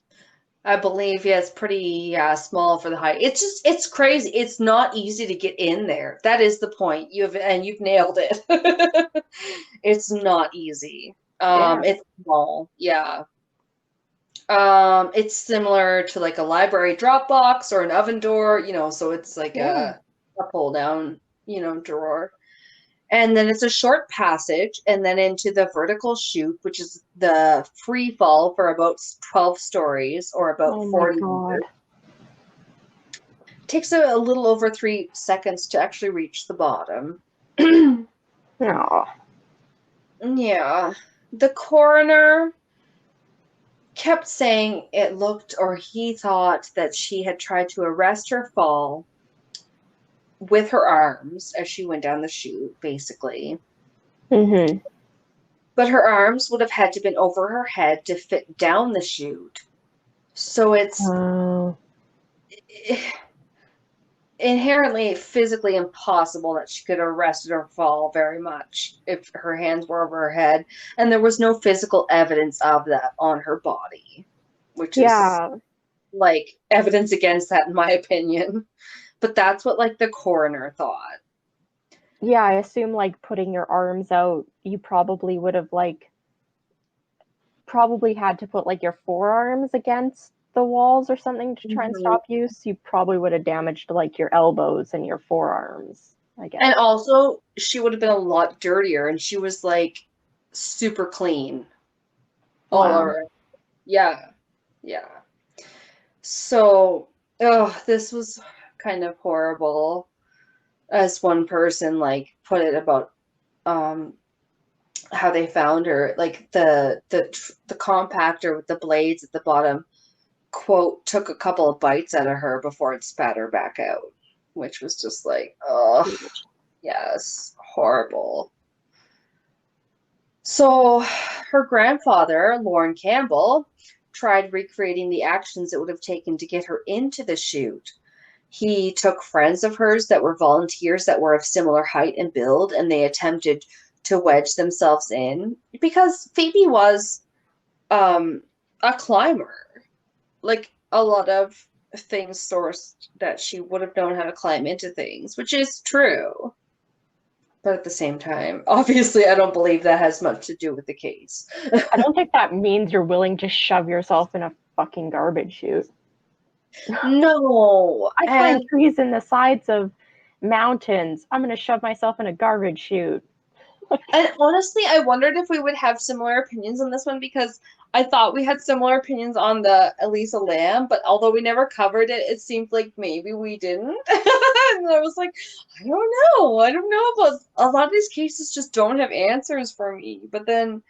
I believe, yeah, it's pretty small for the height. It's crazy. It's not easy to get in there. That is the point. You've nailed it. It's not easy. Yeah. It's small. Yeah. It's similar to like a library drop box or an oven door, so it's like Yeah. a pull down, drawer. And then it's a short passage, and then into the vertical chute, which is the free fall for about 12 stories or about Oh my 40 God. meters. Takes a little over 3 seconds to actually reach the bottom. No. Yeah. The coroner kept saying it looked, or he thought that she had tried to arrest her fall with her arms as she went down the chute, basically. Mm-hmm. But her arms would have had to been over her head to fit down the chute. So it's Oh. inherently physically impossible that she could have arrested her fall very much if her hands were over her head. And there was no physical evidence of that on her body, which is Yeah. like evidence against that, in my opinion. But that's what like the coroner thought. Yeah, I assume like putting your arms out, you probably would have like probably had to put like your forearms against the walls or something to try and Mhm. stop you. So you probably would have damaged like your elbows and your forearms, I And guess. also, she would have been a lot dirtier, and she was like super clean all Wow. over. Yeah, yeah. So, oh, this was kind of horrible, as one person like put it about um how they found her. Like the compactor with the blades at the bottom, quote, took a couple of bites out of her before it spat her back out, which was just like, oh, yes, horrible. So her grandfather, Lorne Campbell, tried recreating the actions it would have taken to get her into the chute. He took friends of hers that were volunteers that were of similar height and build, and they attempted to wedge themselves in because Phoebe was a climber. Like a lot of things sourced that she would have known how to climb into things, which is true. But at the same time, obviously, I don't believe that has much to do with the case. I don't think that means you're willing to shove yourself in a fucking garbage chute. No. I climb trees in the sides of mountains. I'm going to shove myself in a garbage chute. And honestly, I wondered if we would have similar opinions on this one because I thought we had similar opinions on the Elisa Lam, but although we never covered it, it seemed like maybe we didn't. And I was like, I don't know. I don't know about a lot of these cases just don't have answers for me. But then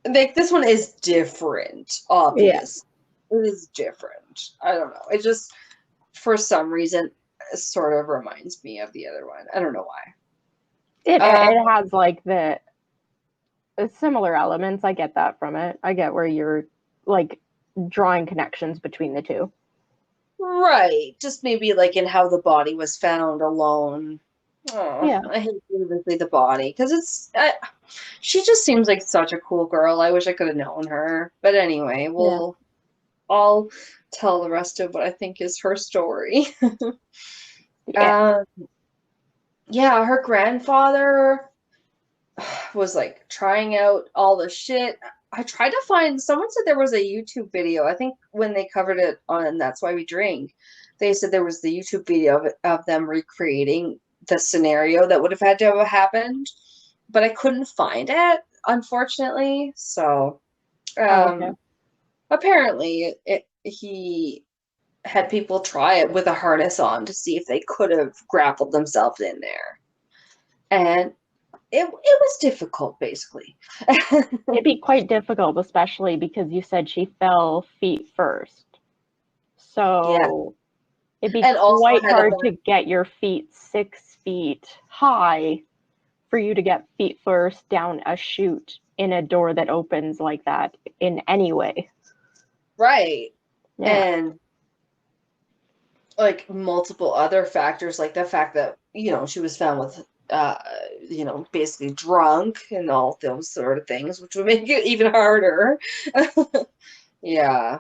like this one is different, obvious. Yeah. It is different. I don't know. It just for some reason sort of reminds me of the other one. I don't know why. It has like the similar elements. I get that from it. I get where you're like drawing connections between the two. Right. Just maybe like in how the body was found alone. Oh, yeah. I hate specifically the body because she just seems like such a cool girl. I wish I could have known her. But anyway, I'll tell the rest of what I think is her story. Yeah, her grandfather was like trying out all the shit. I tried to find, someone said there was a YouTube video. I think when they covered it on That's Why We Drink, they said there was the YouTube video of them recreating the scenario that would have had to have happened, but I couldn't find it, unfortunately. So, apparently he had people try it with a harness on to see if they could have grappled themselves in there. And it was difficult, basically. It'd be quite difficult, especially because you said she fell feet first. So it'd be quite hard to get your feet 6 feet high for you to get feet first down a chute in a door that opens like that in any way. Right. Yeah. And like multiple other factors, like the fact that, she was found with basically drunk and all those sort of things, which would make it even harder. Yeah.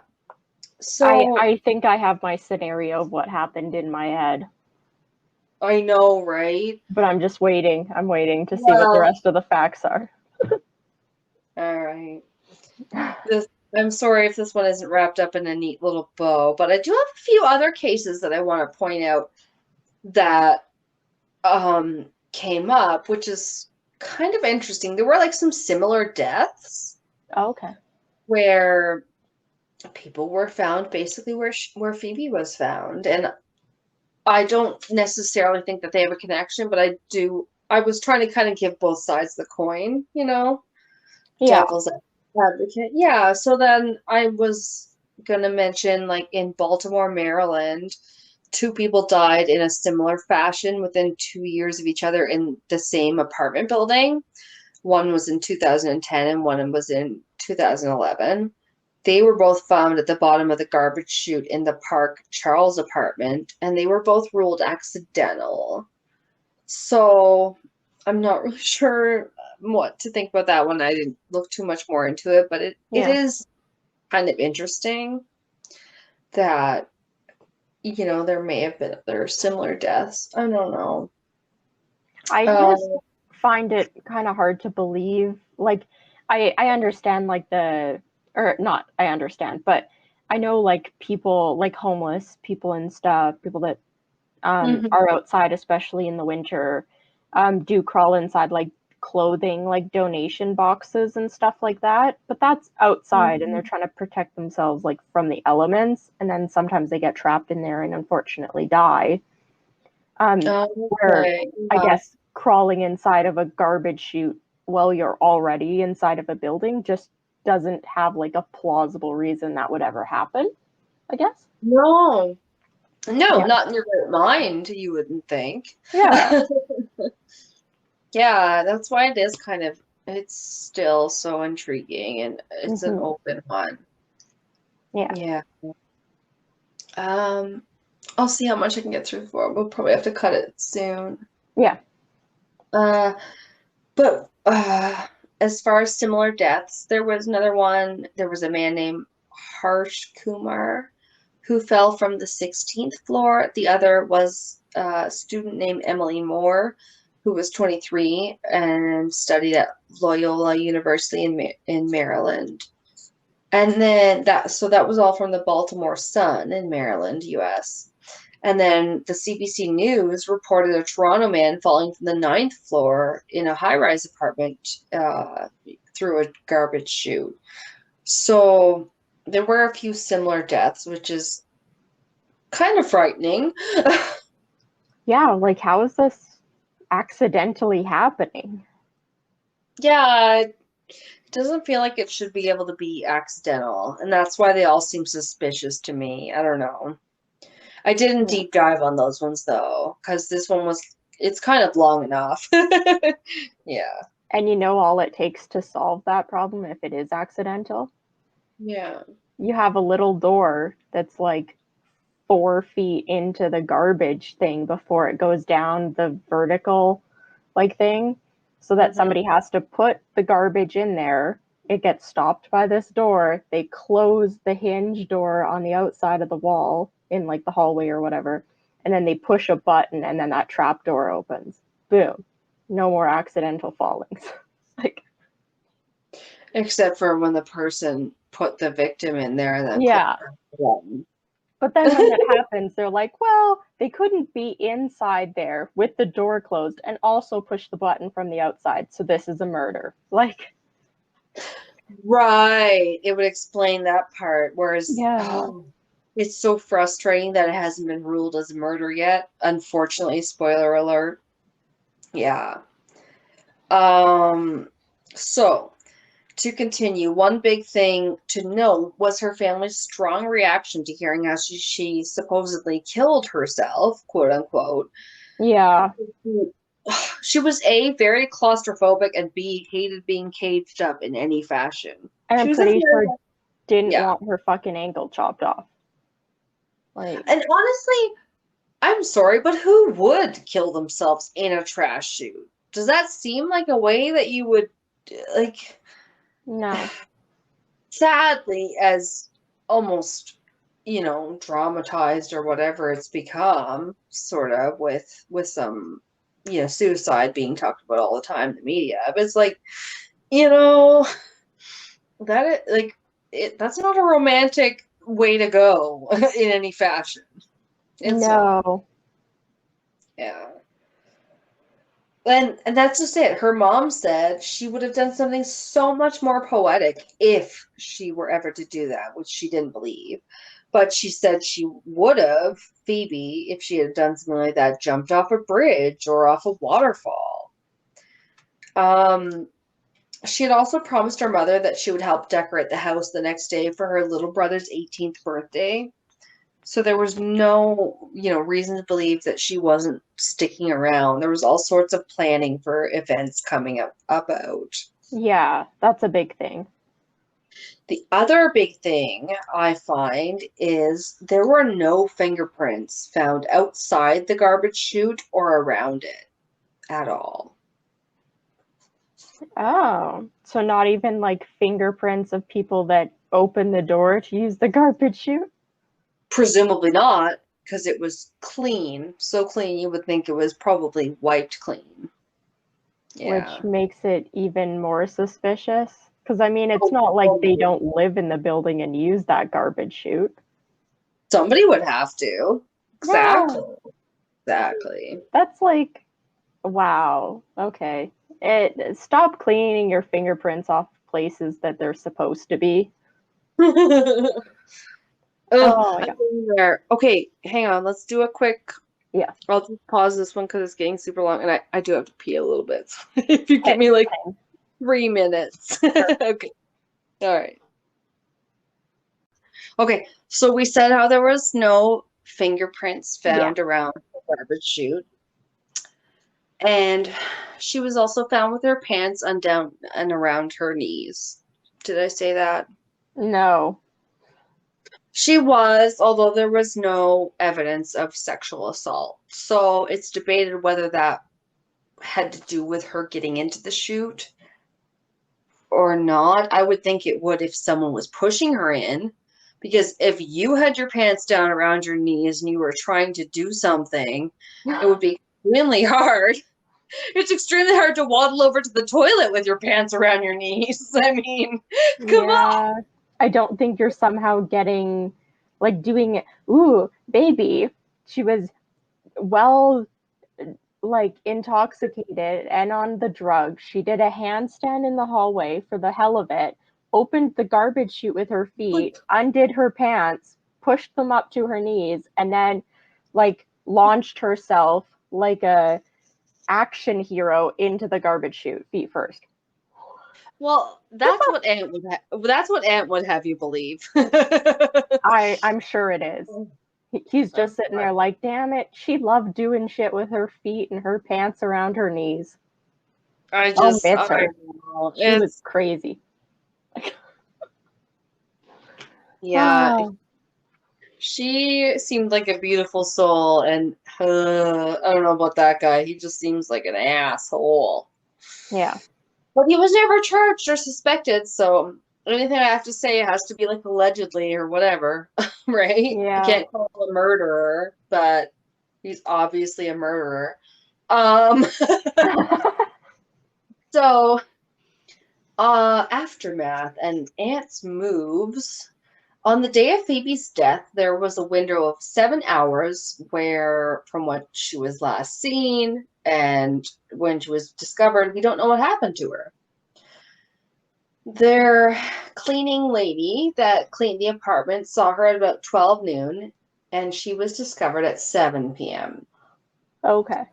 So I think I have my scenario of what happened in my head. I know, right? But I'm just waiting. I'm waiting to see what the rest of the facts are. All right. I'm sorry if this one isn't wrapped up in a neat little bow, but I do have a few other cases that I want to point out that came up, which is kind of interesting. There were like some similar deaths. Oh, okay. Where people were found basically where Phoebe was found. And I don't necessarily think that they have a connection, but I was trying to kind of give both sides of the coin, devil's advocate. Yeah. So then I was going to mention, like, in Baltimore, Maryland, 2 people died in a similar fashion within 2 years of each other in the same apartment building. One was in 2010 and one was in 2011. They were both found at the bottom of the garbage chute in the Park Charles apartment, and they were both ruled accidental. So I'm not really sure what to think about that one. I didn't look too much more into it, but it is kind of interesting that, there may have been other similar deaths. I don't know. I just find it kind of hard to believe. Like, I understand, like, not I understand, but I know, like, people, like homeless people and stuff, people that are outside, especially in the winter, do crawl inside, like, clothing, like, donation boxes and stuff like that. But that's outside, and they're trying to protect themselves, like, from the elements, and then sometimes they get trapped in there and unfortunately die. Where I guess crawling inside of a garbage chute while you're already inside of a building just doesn't have, like, a plausible reason that would ever happen, I guess. No, not in your right mind, you wouldn't think. Yeah. Yeah, that's why it is it's still so intriguing, and it's an open one. Yeah. Yeah. I'll see how much I can get through before. We'll probably have to cut it soon. Yeah. Uh, but as far as similar deaths, there was another one. There was a man named Harsh Kumar who fell from the 16th floor. The other was a student named Emily Moore, who was 23 and studied at Loyola University in Maryland. And then that was all from the Baltimore Sun in Maryland, US. And then the CBC News reported a Toronto man falling from the ninth floor in a high-rise apartment through a garbage chute. So there were a few similar deaths, which is kind of frightening. Yeah, like how is this accidentally happening? Yeah, it doesn't feel like it should be able to be accidental, and that's why they all seem suspicious to me. I don't know. I didn't Yeah. deep dive on those ones though, because this one it's kind of long enough. Yeah. And you know all it takes to solve that problem if it is accidental? Yeah. You have a little door that's like 4 feet into the garbage thing before it goes down the vertical like thing, so that somebody has to put the garbage in there. It gets stopped by this door. They close the hinge door on the outside of the wall in like the hallway or whatever, and then they push a button and then that trap door opens. Boom. No more accidental fallings. Like, Except for when the person put the victim in there and then put yeah. the button. But then when that happens, they're like, well, they couldn't be inside there with the door closed and also push the button from the outside. So this is a murder. Like, Right. It would explain that part. Whereas, yeah. oh, it's so frustrating that it hasn't been ruled as murder yet. Unfortunately, spoiler alert. Yeah. Um, so to continue, one big thing to note was her family's strong reaction to hearing how she supposedly killed herself, quote unquote. Yeah. She was A, very claustrophobic, and B, hated being caged up in any fashion. And She I'm was a pretty very, sure didn't yeah. want her fucking ankle chopped off. Like, And honestly, I'm sorry, but who would kill themselves in a trash chute? Does that seem like a way that you would, like, no. sadly, as almost, dramatized or whatever it's become, sort of, with some, suicide being talked about all the time in the media. But it's like, you know, that's not a romantic way to go in any fashion. It's not. No. Yeah. And that's just it. Her mom said she would have done something so much more poetic if she were ever to do that, which she didn't believe. But she said she would have, Phoebe, if she had done something like that, jumped off a bridge or off a waterfall. She had also promised her mother that she would help decorate the house the next day for her little brother's 18th birthday. So there was no, reason to believe that she wasn't sticking around. There was all sorts of planning for events coming up about. Yeah, that's a big thing. The other big thing I find is there were no fingerprints found outside the garbage chute or around it at all. Oh, so not even like fingerprints of people that opened the door to use the garbage chute? Presumably not, because it was clean. So clean you would think it was probably wiped clean. Which Yeah. makes it even more suspicious. Because, I mean, it's Oh, not like they oh, don't live in the building and use that garbage chute. somebody would have to. Yeah, Exactly. Exactly. that's like, wow. Okay. Stop cleaning your fingerprints off places that they're supposed to be. Oh, Oh my I'm god. getting there. Okay, hang on. Let's do a quick. Yeah. I'll just pause this one because it's getting super long, and I do have to pee a little bit. So if you give Okay. me like 3 minutes. Okay. All right. Okay. So we said how there was no fingerprints Yeah. found around the garbage chute, and she was also found with her pants undone and around her knees. Did I say that? No. She was, although there was no evidence of sexual assault. So it's debated whether that had to do with her getting into the chute or not. I would think it would if someone was pushing her in, because if you had your pants down around your knees and you were trying to do something, it would be extremely hard. It's extremely hard to waddle over to the toilet with your pants around your knees. I mean, come on. Yeah. I don't think you're somehow getting, like, doing it. Ooh, baby. She was well, like, intoxicated and on the drugs. She did a handstand in the hallway for the hell of it, opened the garbage chute with her feet, undid her pants, pushed them up to her knees, and then, like, launched herself like a action hero into the garbage chute, feet first. Well, that's what Ant would have you believe. I'm sure it is. He's just sitting there like, damn it, she loved doing shit with her feet and her pants around her knees. I I'll just, miss her. She was it's, crazy. yeah, she seemed like a beautiful soul, and I don't know about that guy. He just seems like an asshole. Yeah. But he was never charged or suspected, so anything I have to say has to be like allegedly or whatever, right? You Yeah. can't call him a murderer, but he's obviously a murderer. Um, so, aftermath and Ant's moves. On the day of Phoebe's death, there was a window of 7 hours where, from when she was last seen and when she was discovered, we don't know what happened to her. Their cleaning lady that cleaned the apartment saw her at about 12 noon, and she was discovered at 7 p.m. Okay.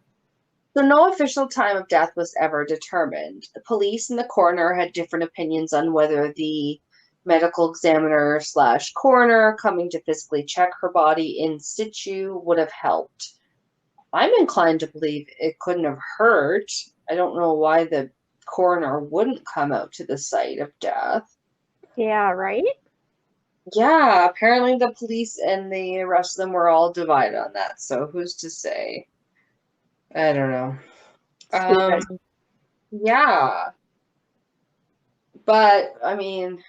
So no official time of death was ever determined. The police and the coroner had different opinions on whether the medical examiner slash coroner coming to physically check her body in situ would have helped. I'm inclined to believe it couldn't have hurt. I don't know why the coroner wouldn't come out to the site of death. Yeah, right? Yeah, apparently the police and the rest of them were all divided on that. So who's to say? I don't know. Stupid. Yeah. But I mean,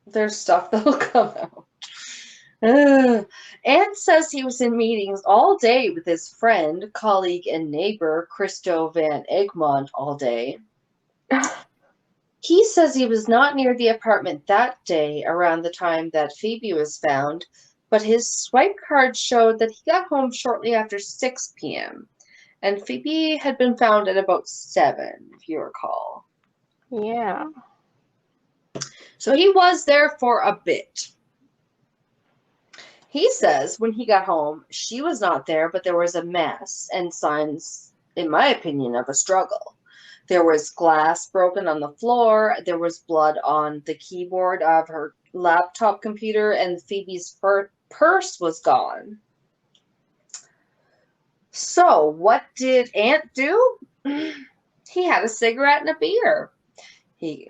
there's stuff that'll come out. Ant says he was in meetings all day with his friend, colleague, and neighbor, Christo Van Egmont, all day. He says he was not near the apartment that day around the time that Phoebe was found, but his swipe card showed that he got home shortly after 6 p.m. And Phoebe had been found at about 7, if you recall. Yeah. So he was there for a bit. He says when he got home, she was not there, but there was a mess and signs, in my opinion, of a struggle. There was glass broken on the floor. There was blood on the keyboard of her laptop computer, and Phoebe's purse was gone. So, what did Ant do? He had a cigarette and a beer. He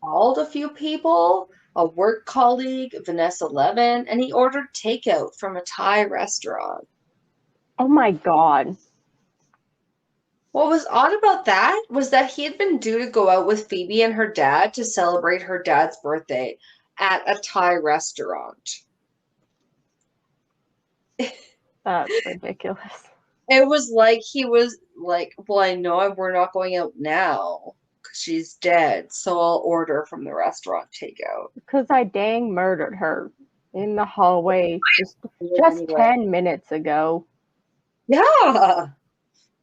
called a few people, a work colleague, Vanessa Levin, and he ordered takeout from a Thai restaurant. Oh my God. What was odd about that was that he had been due to go out with Phoebe and her dad to celebrate her dad's birthday at a Thai restaurant. That's ridiculous. It was like he was like, well, I know we're not going out now because she's dead, so I'll order from the restaurant takeout. Because I dang murdered her in the hallway just Anyway. 10 minutes ago. Yeah.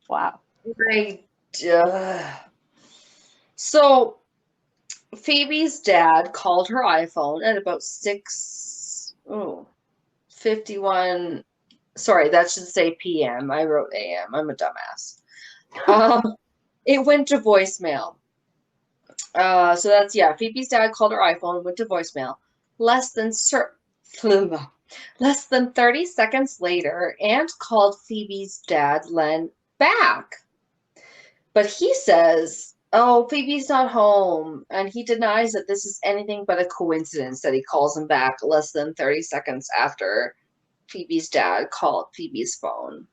Wow. So Phoebe's dad called her iPhone at about 6:51. Sorry, that should say PM. I wrote AM. I'm a dumbass. It went to voicemail. So that's, yeah, Phoebe's dad called her iPhone, went to voicemail. Less than 30 seconds later, Ant called Phoebe's dad, Len, back. But he says oh, Phoebe's not home. And he denies that this is anything but a coincidence that he calls him back less than 30 seconds after Phoebe's dad called Phoebe's phone.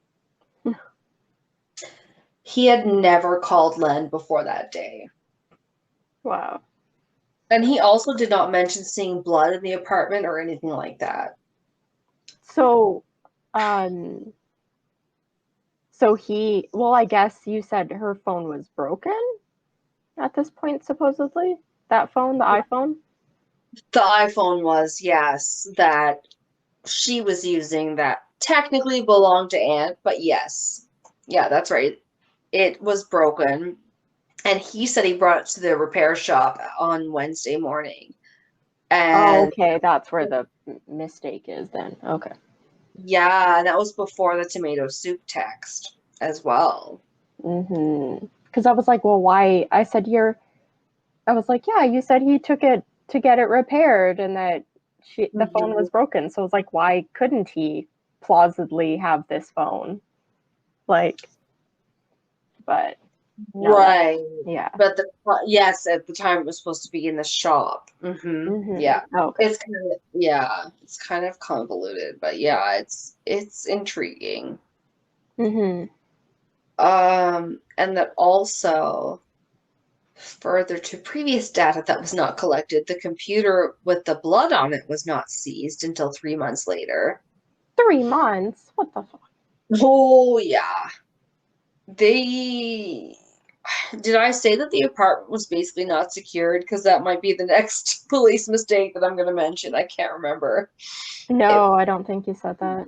He had never called Len before that day. Wow. And he also did not mention seeing blood in the apartment or anything like that. So, um, well, I guess you said her phone was broken at this point, supposedly. That phone, the iPhone? The iPhone was, yes, that she was using that technically belonged to Aunt, but yes. Yeah, that's right. It was broken. And he said he brought it to the repair shop on Wednesday morning. Oh, And okay, that's where the mistake is then. Okay. yeah, and that was before the tomato soup text as well. Mm-hmm. Because I was like, well, why? I was like, yeah, you said he took it to get it repaired and that the phone Mhm. was broken. So I was like, why couldn't he plausibly have this phone? Like, but no, that, Right. yeah. But yes, at the time it was supposed to be in the shop. Mm-hmm. Yeah. Okay. It's kind of convoluted, but yeah, it's intriguing. Mm-hmm. And that also further to previous data that was not collected, the computer with the blood on it was not seized until 3 months later. 3 months? What the fuck? Oh yeah. They did I say that the apartment was basically not secured? Because that might be the next police mistake that I'm going to mention. I can't remember. It, No, I don't think you said that.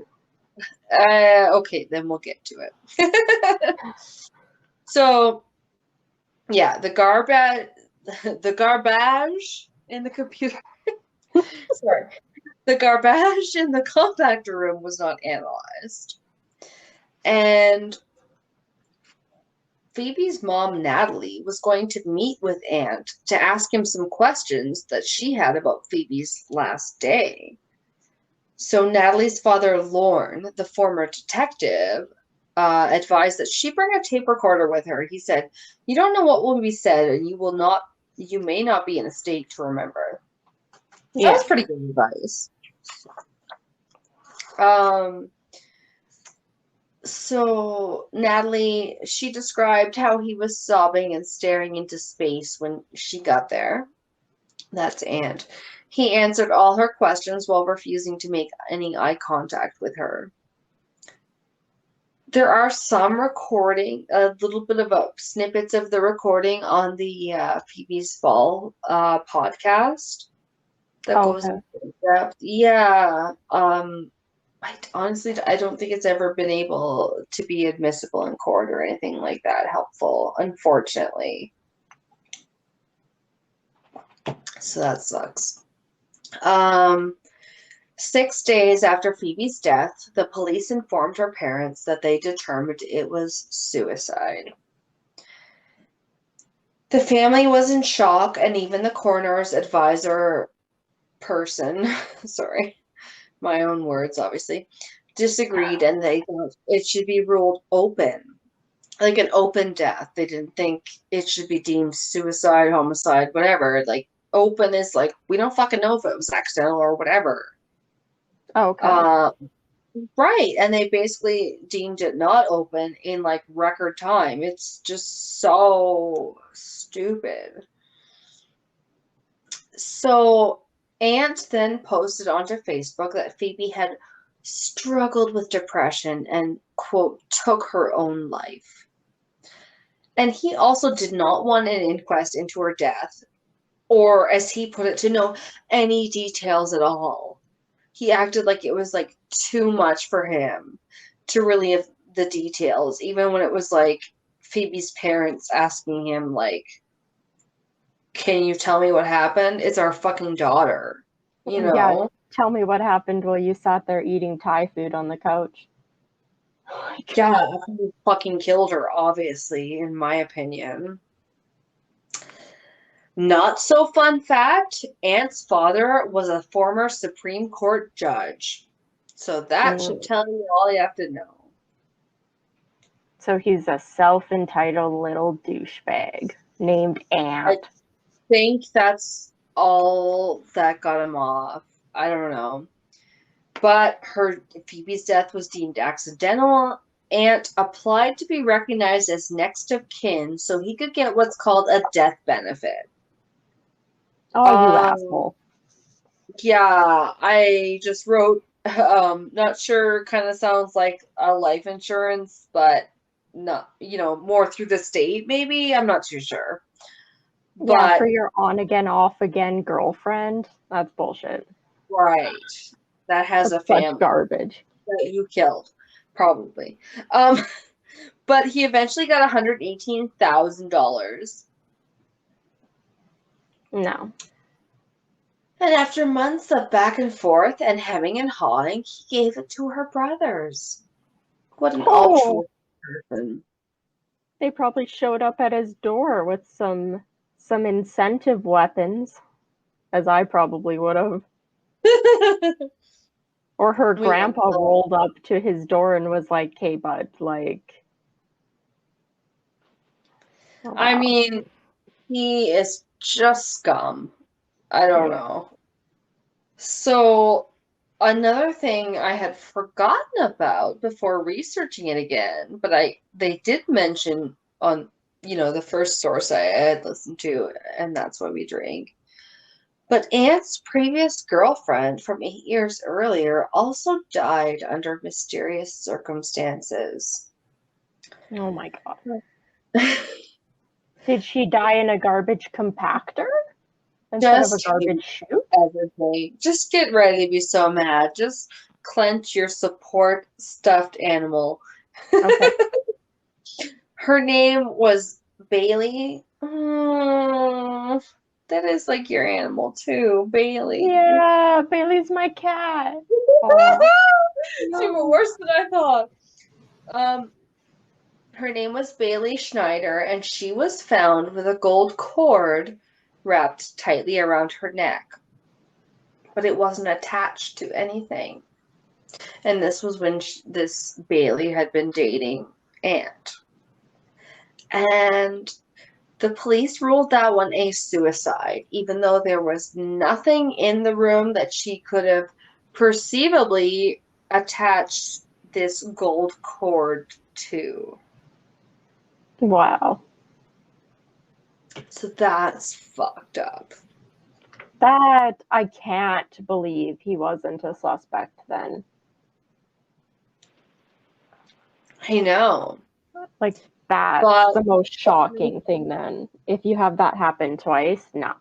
okay, then we'll get to it. So, yeah, the garbage in the computer. Sorry, the garbage in the compactor room was not analyzed, and Phoebe's mom, Natalie, was going to meet with Aunt to ask him some questions that she had about Phoebe's last day. So Natalie's father, Lorne, the former detective, advised that she bring a tape recorder with her. He said, "You don't know what will be said, and you may not be in a state to remember." That Yeah. was pretty good advice. Um, so Natalie, she described how he was sobbing and staring into space when she got there. That's Aunt. He answered all her questions while refusing to make any eye contact with her. There are some recording, a little bit of snippets of the recording on the Phoebe's Fall podcast that Oh, goes okay. into depth. Yeah. I don't think it's ever been able to be admissible in court or anything like that helpful, unfortunately. So that sucks. Um, 6 days after Phoebe's death, the police informed her parents that they determined it was suicide. The family was in shock, and even the coroner's advisor person, sorry, my own words, obviously, disagreed, and they thought it should be ruled open, like an open death. They didn't think it should be deemed suicide, homicide, whatever. Like, open is like, we don't fucking know if it was accidental or whatever. Okay. Uh, right. And they basically deemed it not open in like record time. It's just so stupid. So Aunt then posted onto Facebook that Phoebe had struggled with depression and, quote, took her own life. And he also did not want an inquest into her death, or as he put it, to know any details at all. He acted like it was like too much for him to really have the details, even when it was like Phoebe's parents asking him, like, can you tell me what happened? It's our fucking daughter, you Yeah, know? tell me what happened while you sat there eating Thai food on the couch. Like, Yeah, who fucking killed her, obviously, in my opinion. Not so fun fact, Ant's father was a former Supreme Court judge. So that should mm. tell you all you have to know. So he's a self-entitled little douchebag. named I Ant. think that's all that got him off. I don't know. But Phoebe's death was deemed accidental. Ant applied to be recognized as next of kin so he could get what's called a death benefit. Oh, you asshole. Yeah, I just wrote, not sure, kind of sounds like a life insurance, but not, more through the state, maybe? I'm not too sure. Yeah, for But, your on again, off again girlfriend. That's bullshit. right, that has a That's such family garbage. that you killed, probably. But he eventually got $118,000. No. And after months of back and forth and hemming and hawing, he gave it to her brothers. What an Oh, altruistic person. they probably showed up at his door with some incentive weapons, as I probably would have. Or her We won't grandpa know. rolled up to his door and was like, "Hey, bud, like." Oh, I wow. mean, he is just scum. I don't Yeah. know. So, another thing I had forgotten about before researching it again, but they did mention on, the first source I had listened to, and that's why we drank. But Ant's previous girlfriend from 8 years earlier also died under mysterious circumstances. Oh my god. Did she die in a garbage compactor instead of a Just garbage chute? everything. Just get ready to be so mad. Just clench your support stuffed animal. Okay. Her name was Bailey. Mm, that is like your animal too, Bailey. Yeah, Bailey's my cat. Aw, It's even no. worse than I thought. Um, Her name was Bailey Schneider, and she was found with a gold cord wrapped tightly around her neck, but it wasn't attached to anything. And this was when this Bailey had been dating Ant. And the police ruled that one a suicide, even though there was nothing in the room that she could have perceivably attached this gold cord to. Wow. So that's fucked up. That I can't believe he wasn't a suspect then. I know. Like, that's But the most shocking thing then. If you have that happen twice, no.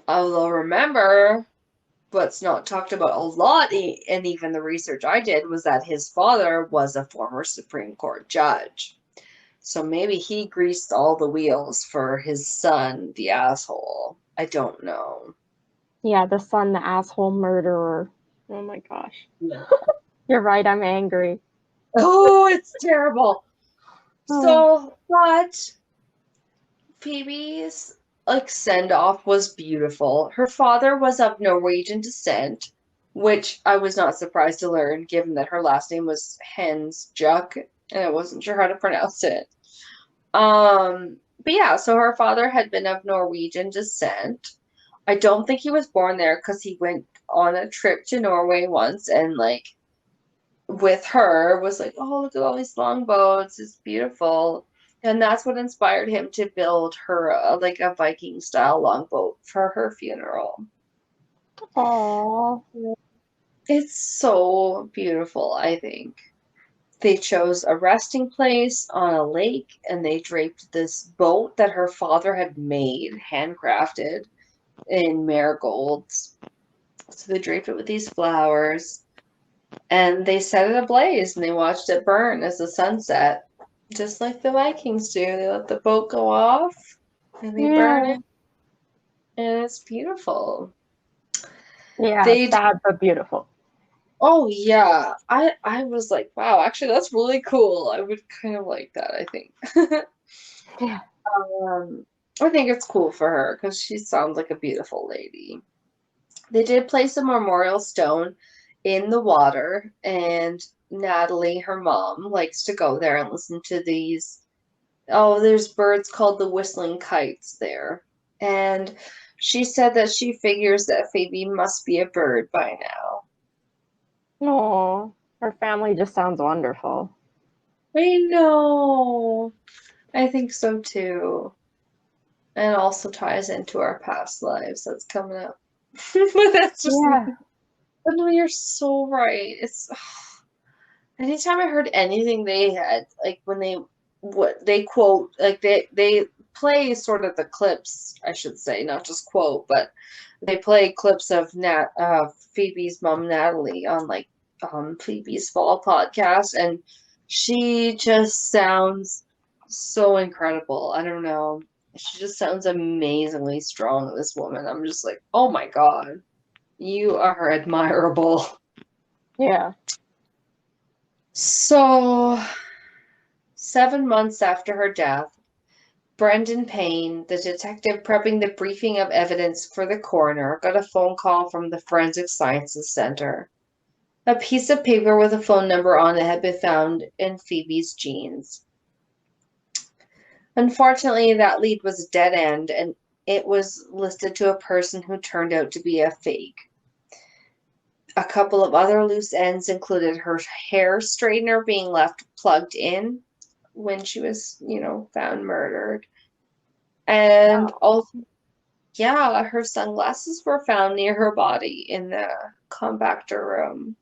although remember, what's not talked about a lot, and even the research I did, was that his father was a former Supreme Court judge. So maybe he greased all the wheels for his son, the asshole. I don't know. Yeah, the son, the asshole murderer. Oh my gosh. Yeah. You're right, I'm angry. Oh, it's terrible. Oh. So, but Phoebe's send off was beautiful. Her father was of Norwegian descent, which I was not surprised to learn, given that her last name was Hens Juck, and I wasn't sure how to pronounce it. But yeah, so her father had been of Norwegian descent. I don't think he was born there because he went on a trip to Norway once and with her was like, oh, look at all these longboats, it's beautiful. And that's what inspired him to build her a Viking style longboat for her funeral. Aww. It's so beautiful, I think. They chose a resting place on a lake and they draped this boat that her father had made, handcrafted in marigolds. So they draped it with these flowers and they set it ablaze and they watched it burn as the sun set, just like the Vikings do. They let the boat go off and they burn Yeah. it, and it's beautiful. Yeah, They sad but beautiful. Oh yeah, I was like, wow, actually that's really cool. I would kind of like that, I think. Yeah. I think it's cool for her because she sounds like a beautiful lady. They did place a memorial stone in the water, and Natalie, her mom, likes to go there and listen to these Oh, there's birds called the whistling kites there. And she said that she figures that Phoebe must be a bird by now. No, her family just sounds wonderful. I know. I think so too. And it also ties into our past lives that's coming up. But that's just me. Yeah. But no, you're so right. It's anytime I heard anything they had, like when what they quote, like they play sort of the clips, I should say, not just quote, but they play clips of Phoebe's mom Natalie on like Phoebe's Fall podcast, and she just sounds so incredible. I don't know. She just sounds amazingly strong, this woman. I'm just like, oh my God, you are admirable. Yeah. So, 7 months after her death, Brendan Payne, the detective prepping the briefing of evidence for the coroner, got a phone call from the Forensic Sciences Center. A piece of paper with a phone number on it had been found in Phoebe's jeans. Unfortunately, that lead was a dead end, and it was listed to a person who turned out to be a fake. A couple of other loose ends included her hair straightener being left plugged in when she was, found murdered. And Wow. also, yeah, her sunglasses were found near her body in the compactor room.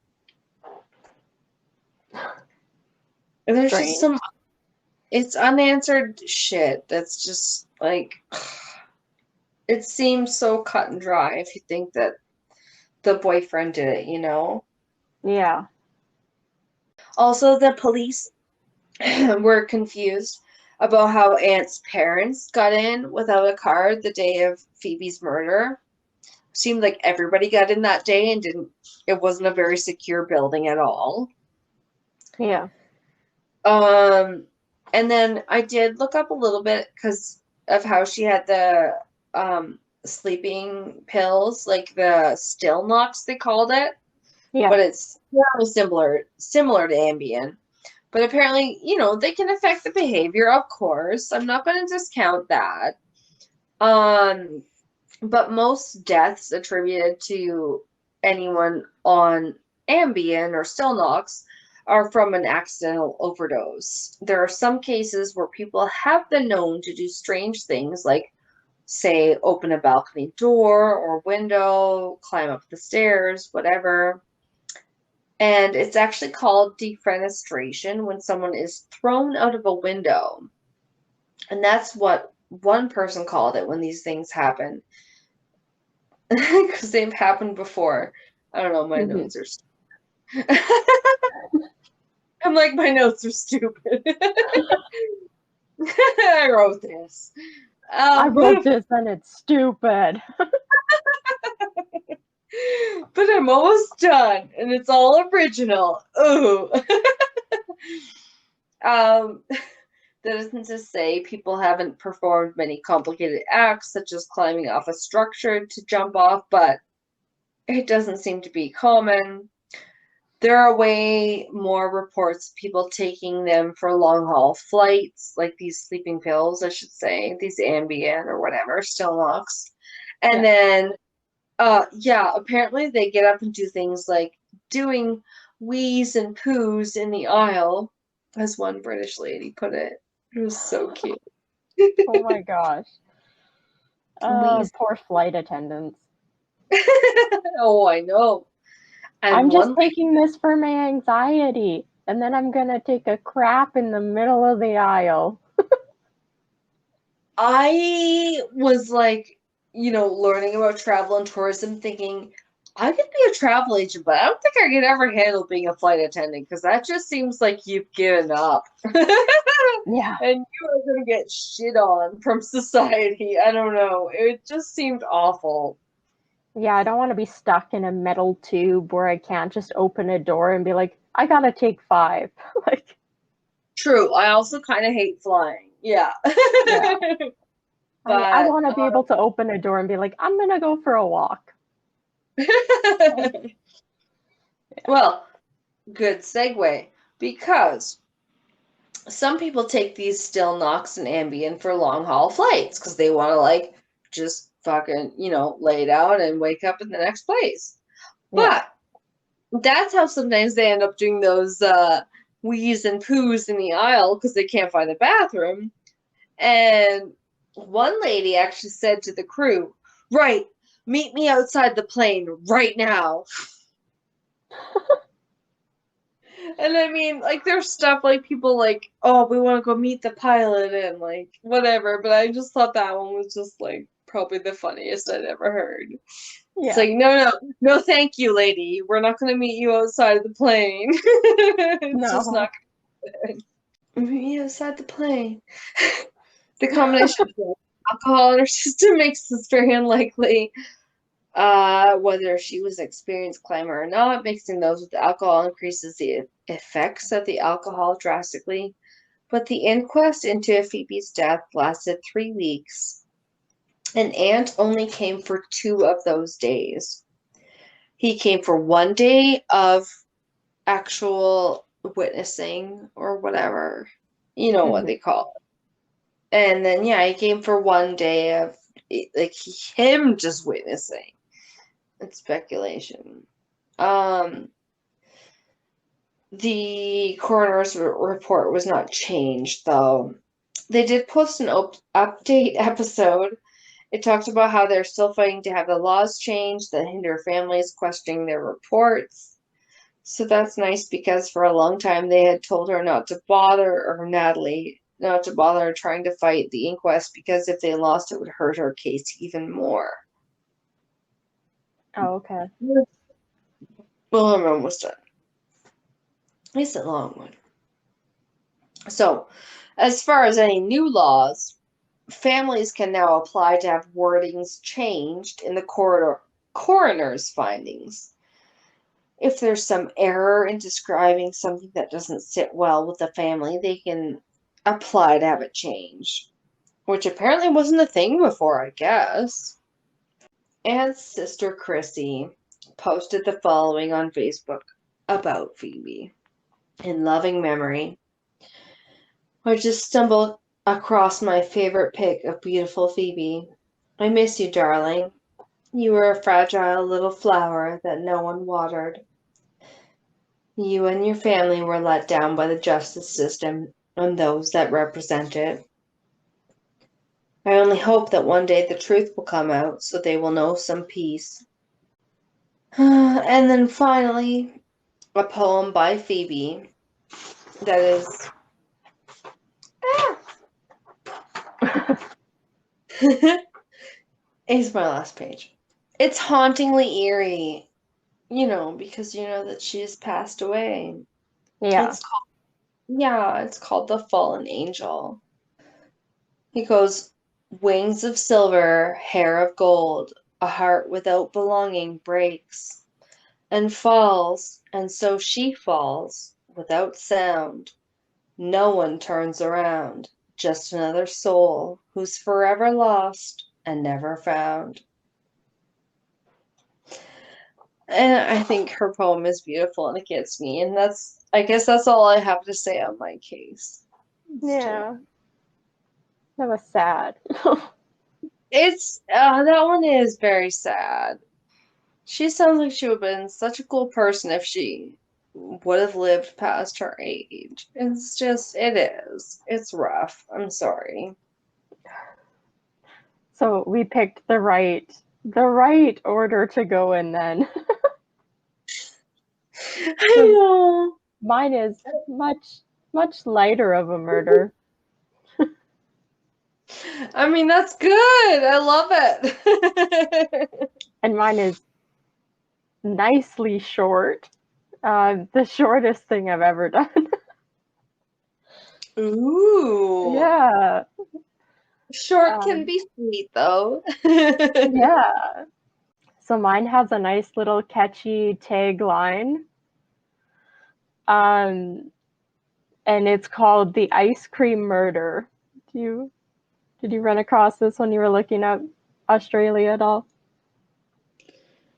And there's just Strange. it's unanswered shit that's just like, it seems so cut and dry if you think that the boyfriend did it. Yeah. Also, the police were confused about how Aunt's parents got in without a card the day of Phoebe's murder. Seemed like everybody got in that day and it wasn't a very secure building at all. Yeah. And then I did look up a little bit because of how she had the sleeping pills, like the still knocks they called it, Yeah. but it's very similar to Ambien. But apparently, they can affect the behavior, of course. I'm not going to discount that. But most deaths attributed to anyone on Ambien or Stilnox are from an accidental overdose. There are some cases where people have been known to do strange things like, say, open a balcony door or window, climb up the stairs, whatever. And it's actually called defenestration when someone is thrown out of a window. And that's what one person called it when these things happen. Because they've happened before. I don't know, my Mm-hmm. notes are I'm like, my notes are stupid. I wrote this. I wrote this and it's stupid. But I'm almost done, and it's all original. Ooh. That isn't to say people haven't performed many complicated acts, such as climbing off a structure to jump off, but it doesn't seem to be common. There are way more reports of people taking them for long-haul flights, like these sleeping pills, I should say, these Ambien or whatever, Stilnox. And Yeah. then, yeah, apparently they get up and do things like doing wheeze and poos in the aisle, as one British lady put it. It was so cute. Oh my gosh. Wheeze. Poor flight attendants. Oh, I know. And I'm just one taking this for my anxiety, and then I'm gonna take a crap in the middle of the aisle. I was like, learning about travel and tourism, thinking I could be a travel agent, but I don't think I could ever handle being a flight attendant because that just seems like you've given up. Yeah. And you are going to get shit on from society. I don't know. It just seemed awful. Yeah, I don't want to be stuck in a metal tube where I can't just open a door and be like, I gotta take 5. Like, True. I also kind of hate flying. Yeah. yeah. I But, want to be able to open a door and be like, I'm gonna go for a walk. well, good segue because some people take these still Nox and Ambien for long haul flights because they want to like just fucking, lay down and wake up in the next place. Yeah. But that's how sometimes they end up doing those wheeze and poos in the aisle because they can't find the bathroom. And one lady actually said to the crew, "Right, meet me outside the plane right now." And I mean, like, there's stuff like people like, "Oh, we want to go meet the pilot," and like whatever. But I just thought that one was just like probably the funniest I'd ever heard. It's Yeah. like, no, thank you, lady. We're not going to meet you outside of the plane. It's just No. not going to meet you outside the plane. The combination of alcohol in her system makes this very unlikely. Whether she was experienced climber or not, mixing those with alcohol increases the effects of the alcohol drastically. But the inquest into Phoebe's death lasted 3 weeks, and Ant only came for 2 of those days. He came for one day of actual witnessing or whatever, what they call it. And then, yeah, he came for one day of like him just witnessing. It's speculation. The coroner's report was not changed, though. They did post an update episode. It talked about how they're still fighting to have the laws changed that hinder families questioning their reports. So that's nice because for a long time they had told her not to bother, or Natalie, not to bother trying to fight the inquest because if they lost, it would hurt her case even more. Oh, okay. Well, I'm almost done. It's a long one. So, as far as any new laws, families can now apply to have wordings changed in the coroner's findings. If there's some error in describing something that doesn't sit well with the family, they can apply to have it changed, which apparently wasn't a thing before, I guess. And Sister Chrissy posted the following on Facebook about Phoebe. In loving memory, I just stumbled across my favorite pic of beautiful Phoebe. I miss you, darling. You were a fragile little flower that no one watered. You and your family were let down by the justice system and those that represent it. I only hope that one day the truth will come out so they will know some peace. And then finally, a poem by Phoebe that is. Is my last page. It's hauntingly eerie, because you know that she has passed away. Yeah. It's called The Fallen Angel. He goes, wings of silver, hair of gold, a heart without belonging breaks and falls, and so she falls without sound. No one turns around, just another soul who's forever lost and never found. And I think her poem is beautiful and it gets me. And I guess that's all I have to say on my case. Yeah. That was sad. That one is very sad. She sounds like she would have been such a cool person if she would have lived past her age. It is. It's rough. I'm sorry. So we picked the right order to go in then. I know. Mine is much lighter of a murder. I mean, that's good. I love it. And mine is nicely short. The shortest thing I've ever done. Ooh. Yeah. Short can be sweet, though. Yeah. So mine has a nice little catchy tagline. And it's called The Ice Cream Murder. Did you run across this when you were looking up Australia at all?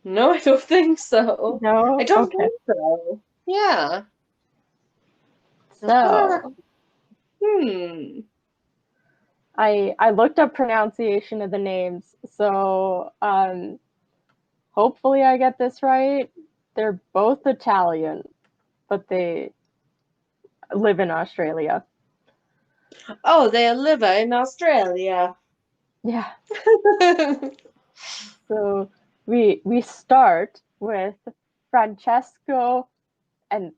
No, I don't think so. No? I don't Okay. think so. Yeah. So I looked up pronunciation of the names, so hopefully I get this right. They're both Italian, but they live in Australia. Oh, they live in Australia. Yeah. So we start with Francesco, and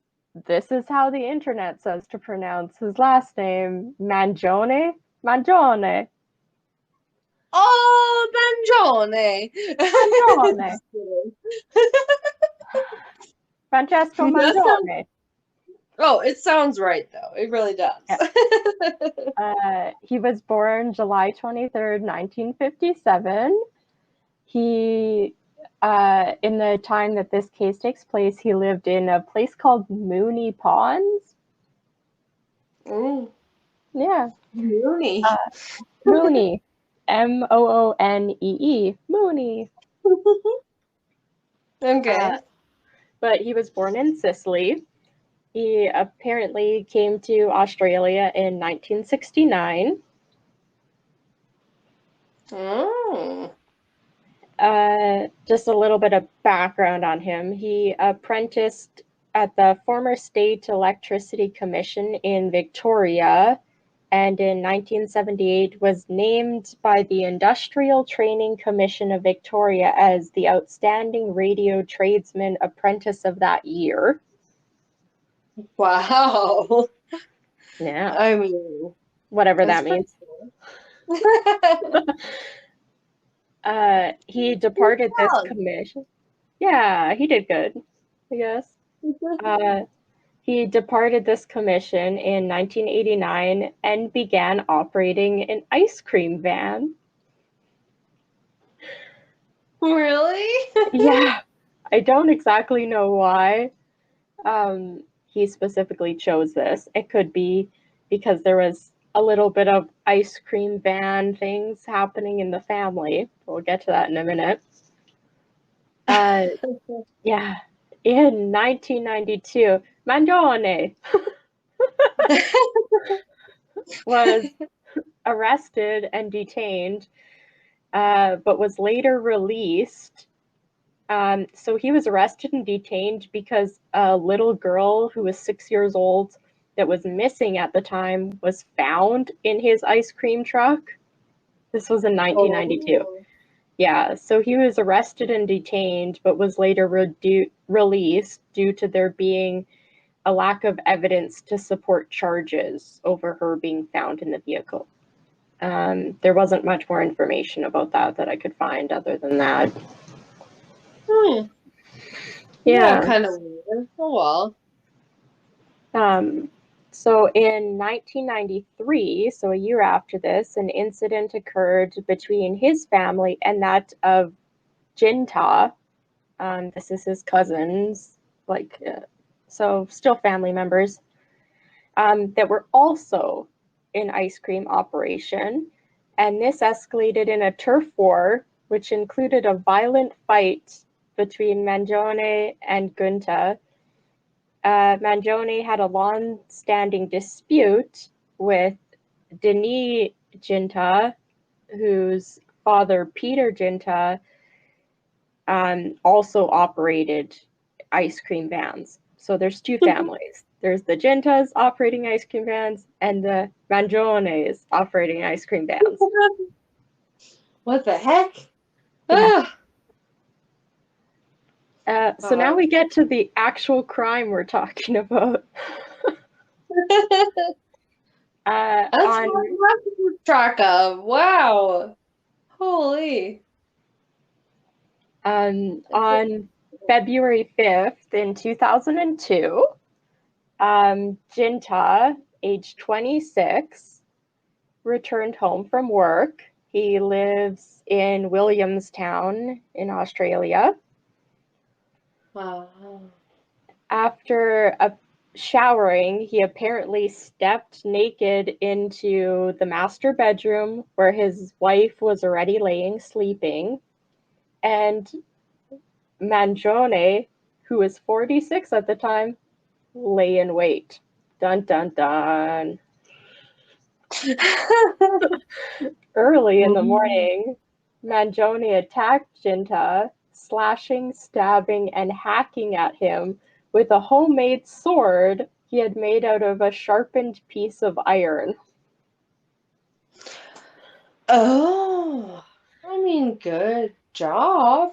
this is how the internet says to pronounce his last name, Mangione. Mangione. Oh, Mangione. Mangione. Francesco That sounds, Mangione. oh, it sounds right though. It really does. He was born July 23rd, 1957. He, in the time that this case takes place, he lived in a place called Mooney Ponds. Ooh, Yeah. Mooney. Mooney. Moonee. Mooney. Okay. But he was born in Sicily. He apparently came to Australia in 1969. Oh. Just a little bit of background on him. He apprenticed at the former State Electricity Commission in Victoria, and in 1978 was named by the Industrial Training Commission of Victoria as the Outstanding Radio Tradesman Apprentice of that year. Wow. Yeah. I mean, Whatever that pretty means. cool. He departed this Wow. commission. Yeah, he did good, I guess. He departed this commission in 1989 and began operating an ice cream van. Really? Yeah, I don't exactly know why he specifically chose this. It could be because there was a little bit of ice cream van things happening in the family. We'll get to that in a minute. Yeah, in 1992, Mangione was arrested and detained, but was later released. So he was arrested and detained because a little girl who was 6 years old that was missing at the time was found in his ice cream truck. This was in 1992. Oh. Yeah, so he was arrested and detained, but was later released due to there being a lack of evidence to support charges over her being found in the vehicle. There wasn't much more information about that I could find other than that. Yeah, Yeah. kind of weird. Oh well. So in 1993, so a year after this, an incident occurred between his family and that of Jinta. This is his cousins, so still family members, that were also in ice cream operation. And this escalated in a turf war, which included a violent fight between Mangione and Gunta. Mangione had a long-standing dispute with Denis Ginta, whose father, Peter Ginta, also operated ice cream vans. So there's two families. There's the Gintas operating ice cream vans and the Mangiones operating ice cream vans. What the heck? Yeah. Ah. So now we get to the actual crime we're talking about. That's what I keep track of. Wow. Holy. On February 5th in 2002, Jinta, age 26, returned home from work. He lives in Williamstown in Australia. Wow. After showering, he apparently stepped naked into the master bedroom where his wife was already laying sleeping. And Mangione, who was 46 at the time, lay in wait. Dun dun dun. Early in the morning, Mangione attacked Jinta, slashing, stabbing, and hacking at him with a homemade sword he had made out of a sharpened piece of iron. Oh, I mean, good job.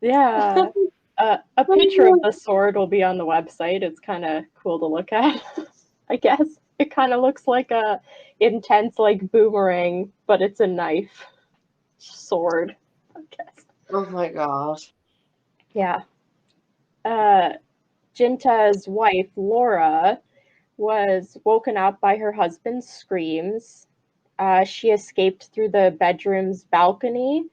Yeah. A picture of the sword will be on the website. It's kind of cool to look at, I guess. It kind of looks like a intense, like, boomerang, but it's a knife sword, I guess. Oh my God. Yeah. Uh, Jinta's wife, Laura, was woken up by her husband's screams. She escaped through the bedroom's balcony,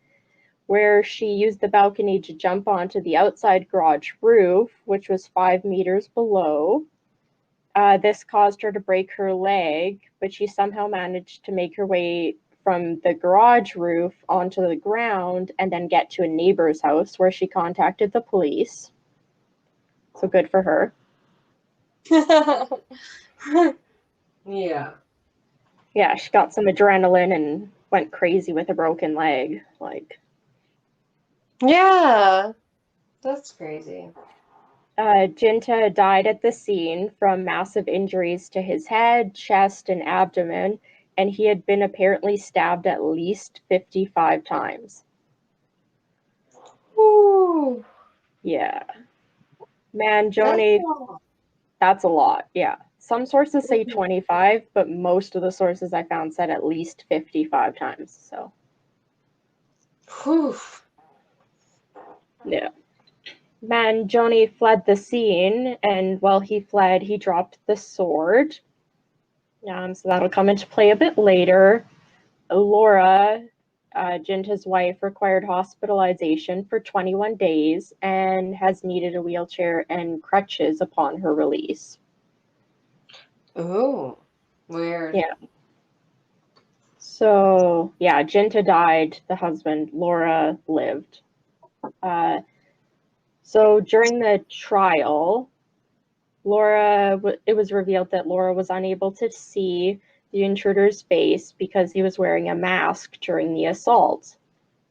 where she used the balcony to jump onto the outside garage roof, which was 5 meters below. This caused her to break her leg, but she somehow managed to make her way from the garage roof onto the ground and then get to a neighbor's house where she contacted the police. So good for her. Yeah. Yeah, she got some adrenaline and went crazy with a broken leg. Yeah. That's crazy. Jinta died at the scene from massive injuries to his head, chest, and abdomen, and he had been apparently stabbed at least 55 times. Ooh, Yeah. that's Mangione, all. that's a lot. Yeah. Some sources say 25, but most of the sources I found said at least 55 times. So, Whew. yeah. Mangione fled the scene, and while he fled, he dropped the sword. So that'll come into play a bit later. Laura, Jinta's wife, required hospitalization for 21 days and has needed a wheelchair and crutches upon her release. Ooh, weird. Yeah. So, yeah, Jinta died. The husband, Laura, lived. So during the trial, it was revealed that Laura was unable to see the intruder's face because he was wearing a mask during the assault.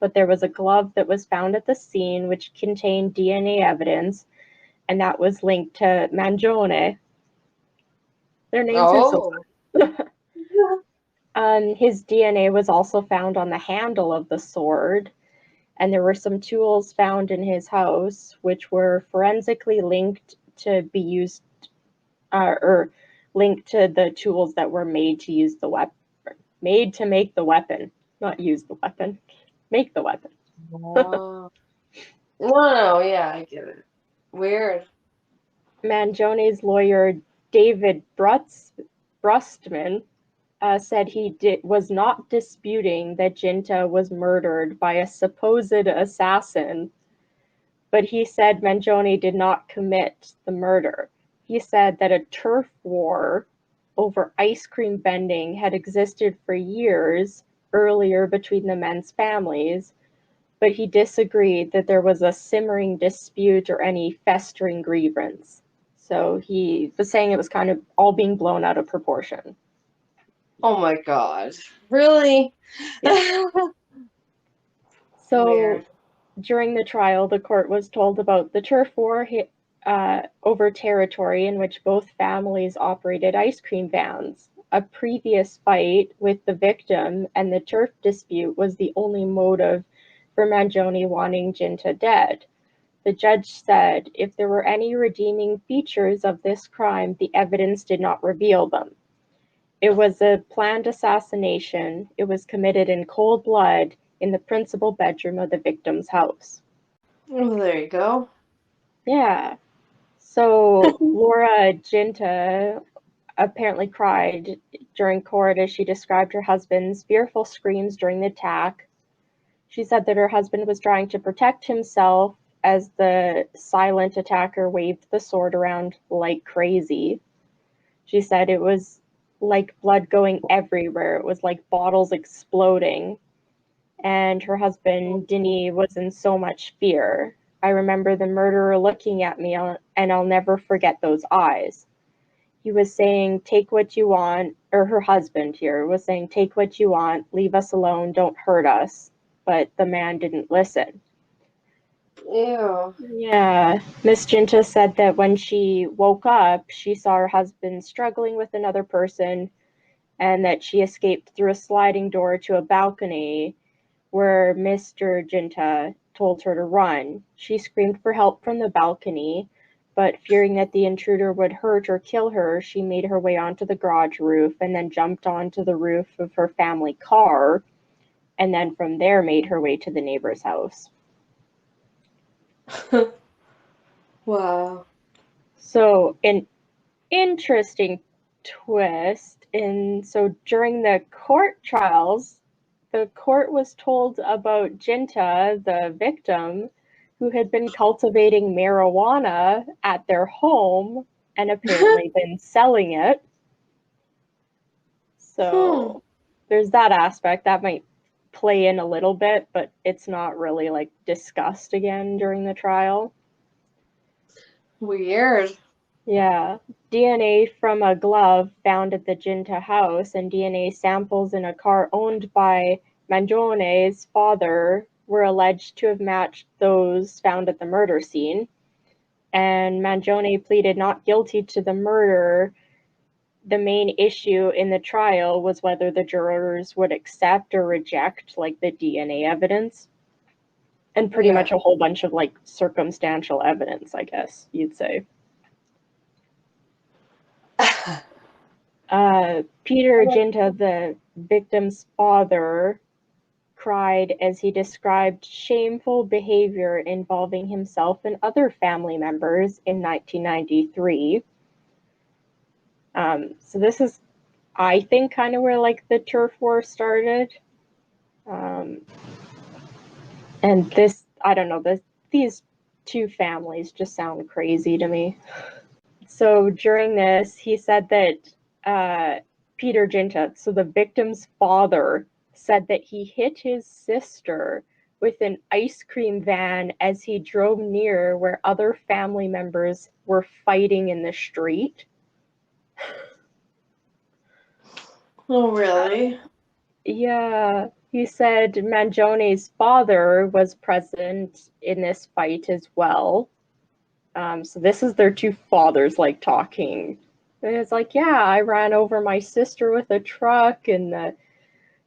But there was a glove that was found at the scene which contained DNA evidence, and that was linked to Mangione. Their names are so Oh. His DNA was also found on the handle of the sword, and there were some tools found in his house which were forensically linked to be used, or linked to the tools that were made to use the weapon, made to make the weapon, not use the weapon, make the weapon. Oh. No, yeah, I get it. Weird. Mangione's lawyer, David Brustman, said he was not disputing that Jinta was murdered by a supposed assassin, but he said Mangione did not commit the murder. He said that a turf war over ice cream vending had existed for years earlier between the men's families, but he disagreed that there was a simmering dispute or any festering grievance. So he was saying it was kind of all being blown out of proportion. Oh my God. Really? Yeah. So Weird. during the trial, the court was told about the turf war over territory in which both families operated ice cream vans. A previous fight with the victim and the turf dispute was the only motive for Mangione wanting Jinta dead. The judge said if there were any redeeming features of this crime, the evidence did not reveal them. It was a planned assassination. It was committed in cold blood in the principal bedroom of the victim's house. Oh, there you go. Yeah. So Laura Jinta apparently cried during court as she described her husband's fearful screams during the attack. She said that her husband was trying to protect himself as the silent attacker waved the sword around like crazy. She said it was like blood going everywhere. It was like bottles exploding. And her husband, Denny, was in so much fear. I remember the murderer looking at me, and I'll never forget those eyes. he was saying, take what you want, or her husband here was saying, take what you want, leave us alone, don't hurt us. But the man didn't listen. Ew. Yeah. Miss Jinta said that when she woke up, she saw her husband struggling with another person and that she escaped through a sliding door to a balcony where Mr. Jinta told her to run. She screamed for help from the balcony, but fearing that the intruder would hurt or kill her, she made her way onto the garage roof and then jumped onto the roof of her family car, and then from there made her way to the neighbor's house. Wow. So an interesting twist so during the court trials, the court was told about Jinta, the victim, who had been cultivating marijuana at their home and apparently been selling it. So there's that aspect that might play in a little bit, but it's not really like discussed again during the trial. Weird. Yeah. DNA from a glove found at the Jinta house and DNA samples in a car owned by Mangione's father were alleged to have matched those found at the murder scene. And Mangione pleaded not guilty to the murder. The main issue in the trial was whether the jurors would accept or reject like the DNA evidence. And pretty much a whole bunch of like circumstantial evidence, I guess you'd say. Peter Jinta, the victim's father, cried as he described shameful behavior involving himself and other family members in 1993. So this is, I think, kind of where like the turf war started. And this, I don't know, these two families just sound crazy to me. So during this, he said that Peter Jinta, so the victim's father, said that he hit his sister with an ice cream van as he drove near where other family members were fighting in the street. Oh, really? Yeah, he said Mangione's father was present in this fight as well. So this is their two fathers like talking. And it's like, yeah, I ran over my sister with a truck, and the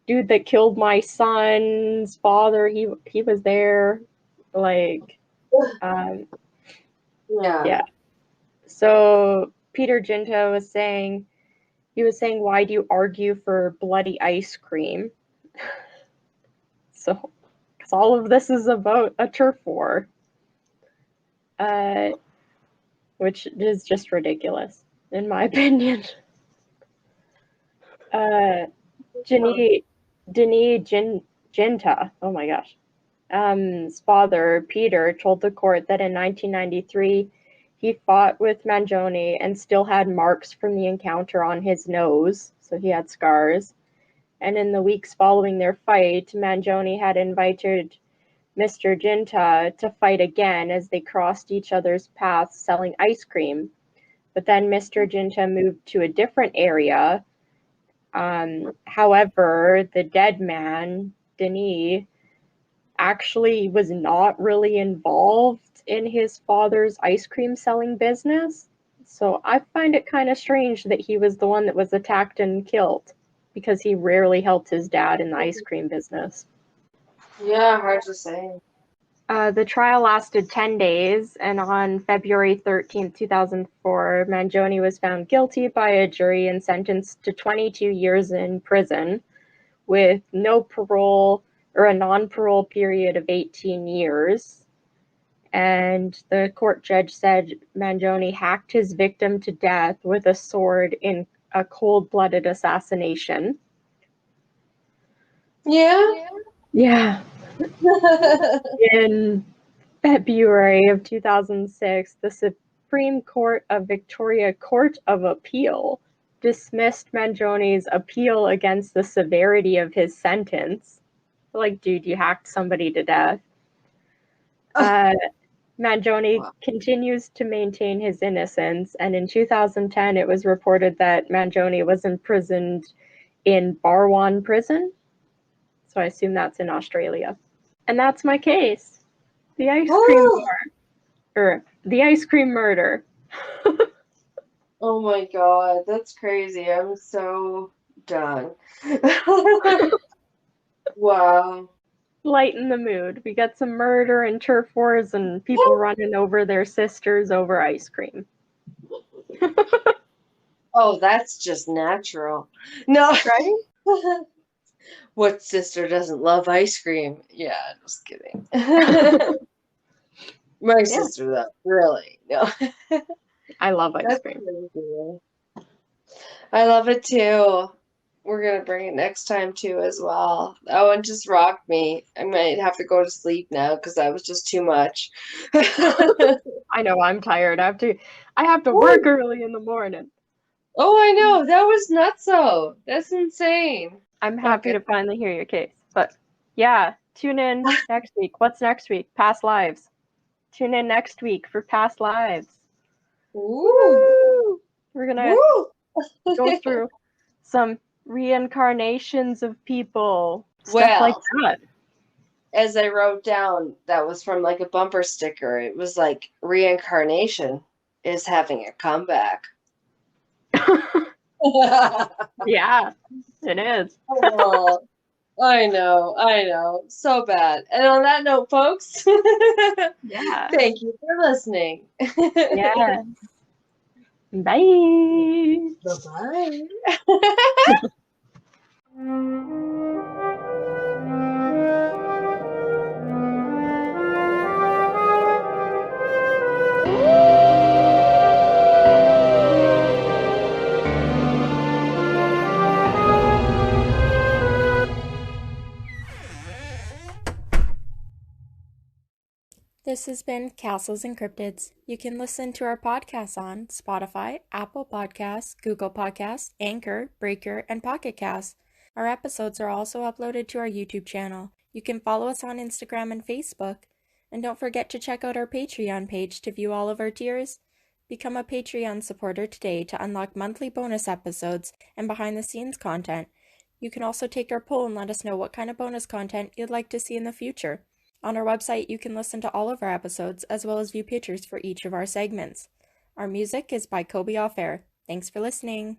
dude that killed my son's father, he was there. Like, yeah. So Peter Jinta was saying, why do you argue for bloody ice cream? So, because all of this is about a turf war, which is just ridiculous, in my opinion. Denis Jinta, oh my gosh, his father, Peter, told the court that in 1993, he fought with Mangione and still had marks from the encounter on his nose, so he had scars. And in the weeks following their fight, Mangione had invited Mr. Jinta to fight again as they crossed each other's paths selling ice cream. But then Mr. Jinta moved to a different area. However, the dead man, Denis, actually was not really involved in his father's ice cream selling business. So I find it kind of strange that he was the one that was attacked and killed, because he rarely helped his dad in the ice cream business. Yeah, hard to say. The trial lasted 10 days, and on February 13th, 2004, Mangione was found guilty by a jury and sentenced to 22 years in prison with no parole or a non-parole period of 18 years. And the court judge said Mangione hacked his victim to death with a sword in a cold-blooded assassination. Yeah? Yeah. In February of 2006, the Supreme Court of Victoria Court of Appeal dismissed Mangione's appeal against the severity of his sentence. Like, dude, you hacked somebody to death. Mangione Wow. continues to maintain his innocence, and in 2010 it was reported that Mangione was imprisoned in Barwon Prison. So I assume that's in Australia. And that's my case. The ice cream the ice cream murder. Oh my God, that's crazy. I'm so done. Wow. Lighten the mood. We got some murder and turf wars and people running over their sisters over ice cream. Oh, that's just natural. No. Right? What sister doesn't love ice cream? Yeah, just kidding. My sister, though, really. No. I love ice That's cream. crazy. I love it too. We're gonna bring it next time too as well. That one just rocked me. I might have to go to sleep now because that was just too much. I know I'm tired. I have to work early in the morning. Oh, I know. That was nutso. That's insane. I'm happy to finally hear your case. But yeah, tune in next week. What's next week? Past lives. Tune in next week for past lives. Ooh. Woo! We're gonna Woo. go through some reincarnations of people. Stuff like Well, that. as I wrote down, that was from like a bumper sticker. It was like reincarnation is having a comeback. Yeah, it is. Oh, I know. So bad. And on that note, folks, Yeah. thank you for listening. Yeah. Bye. Bye-bye. This has been Castles and Cryptids. You can listen to our podcasts on Spotify, Apple Podcasts, Google Podcasts, Anchor, Breaker, and Pocket Casts. Our episodes are also uploaded to our YouTube channel. You can follow us on Instagram and Facebook. And don't forget to check out our Patreon page to view all of our tiers. Become a Patreon supporter today to unlock monthly bonus episodes and behind-the-scenes content. You can also take our poll and let us know what kind of bonus content you'd like to see in the future. On our website, you can listen to all of our episodes, as well as view pictures for each of our segments. Our music is by Kobe Off Air. Thanks for listening.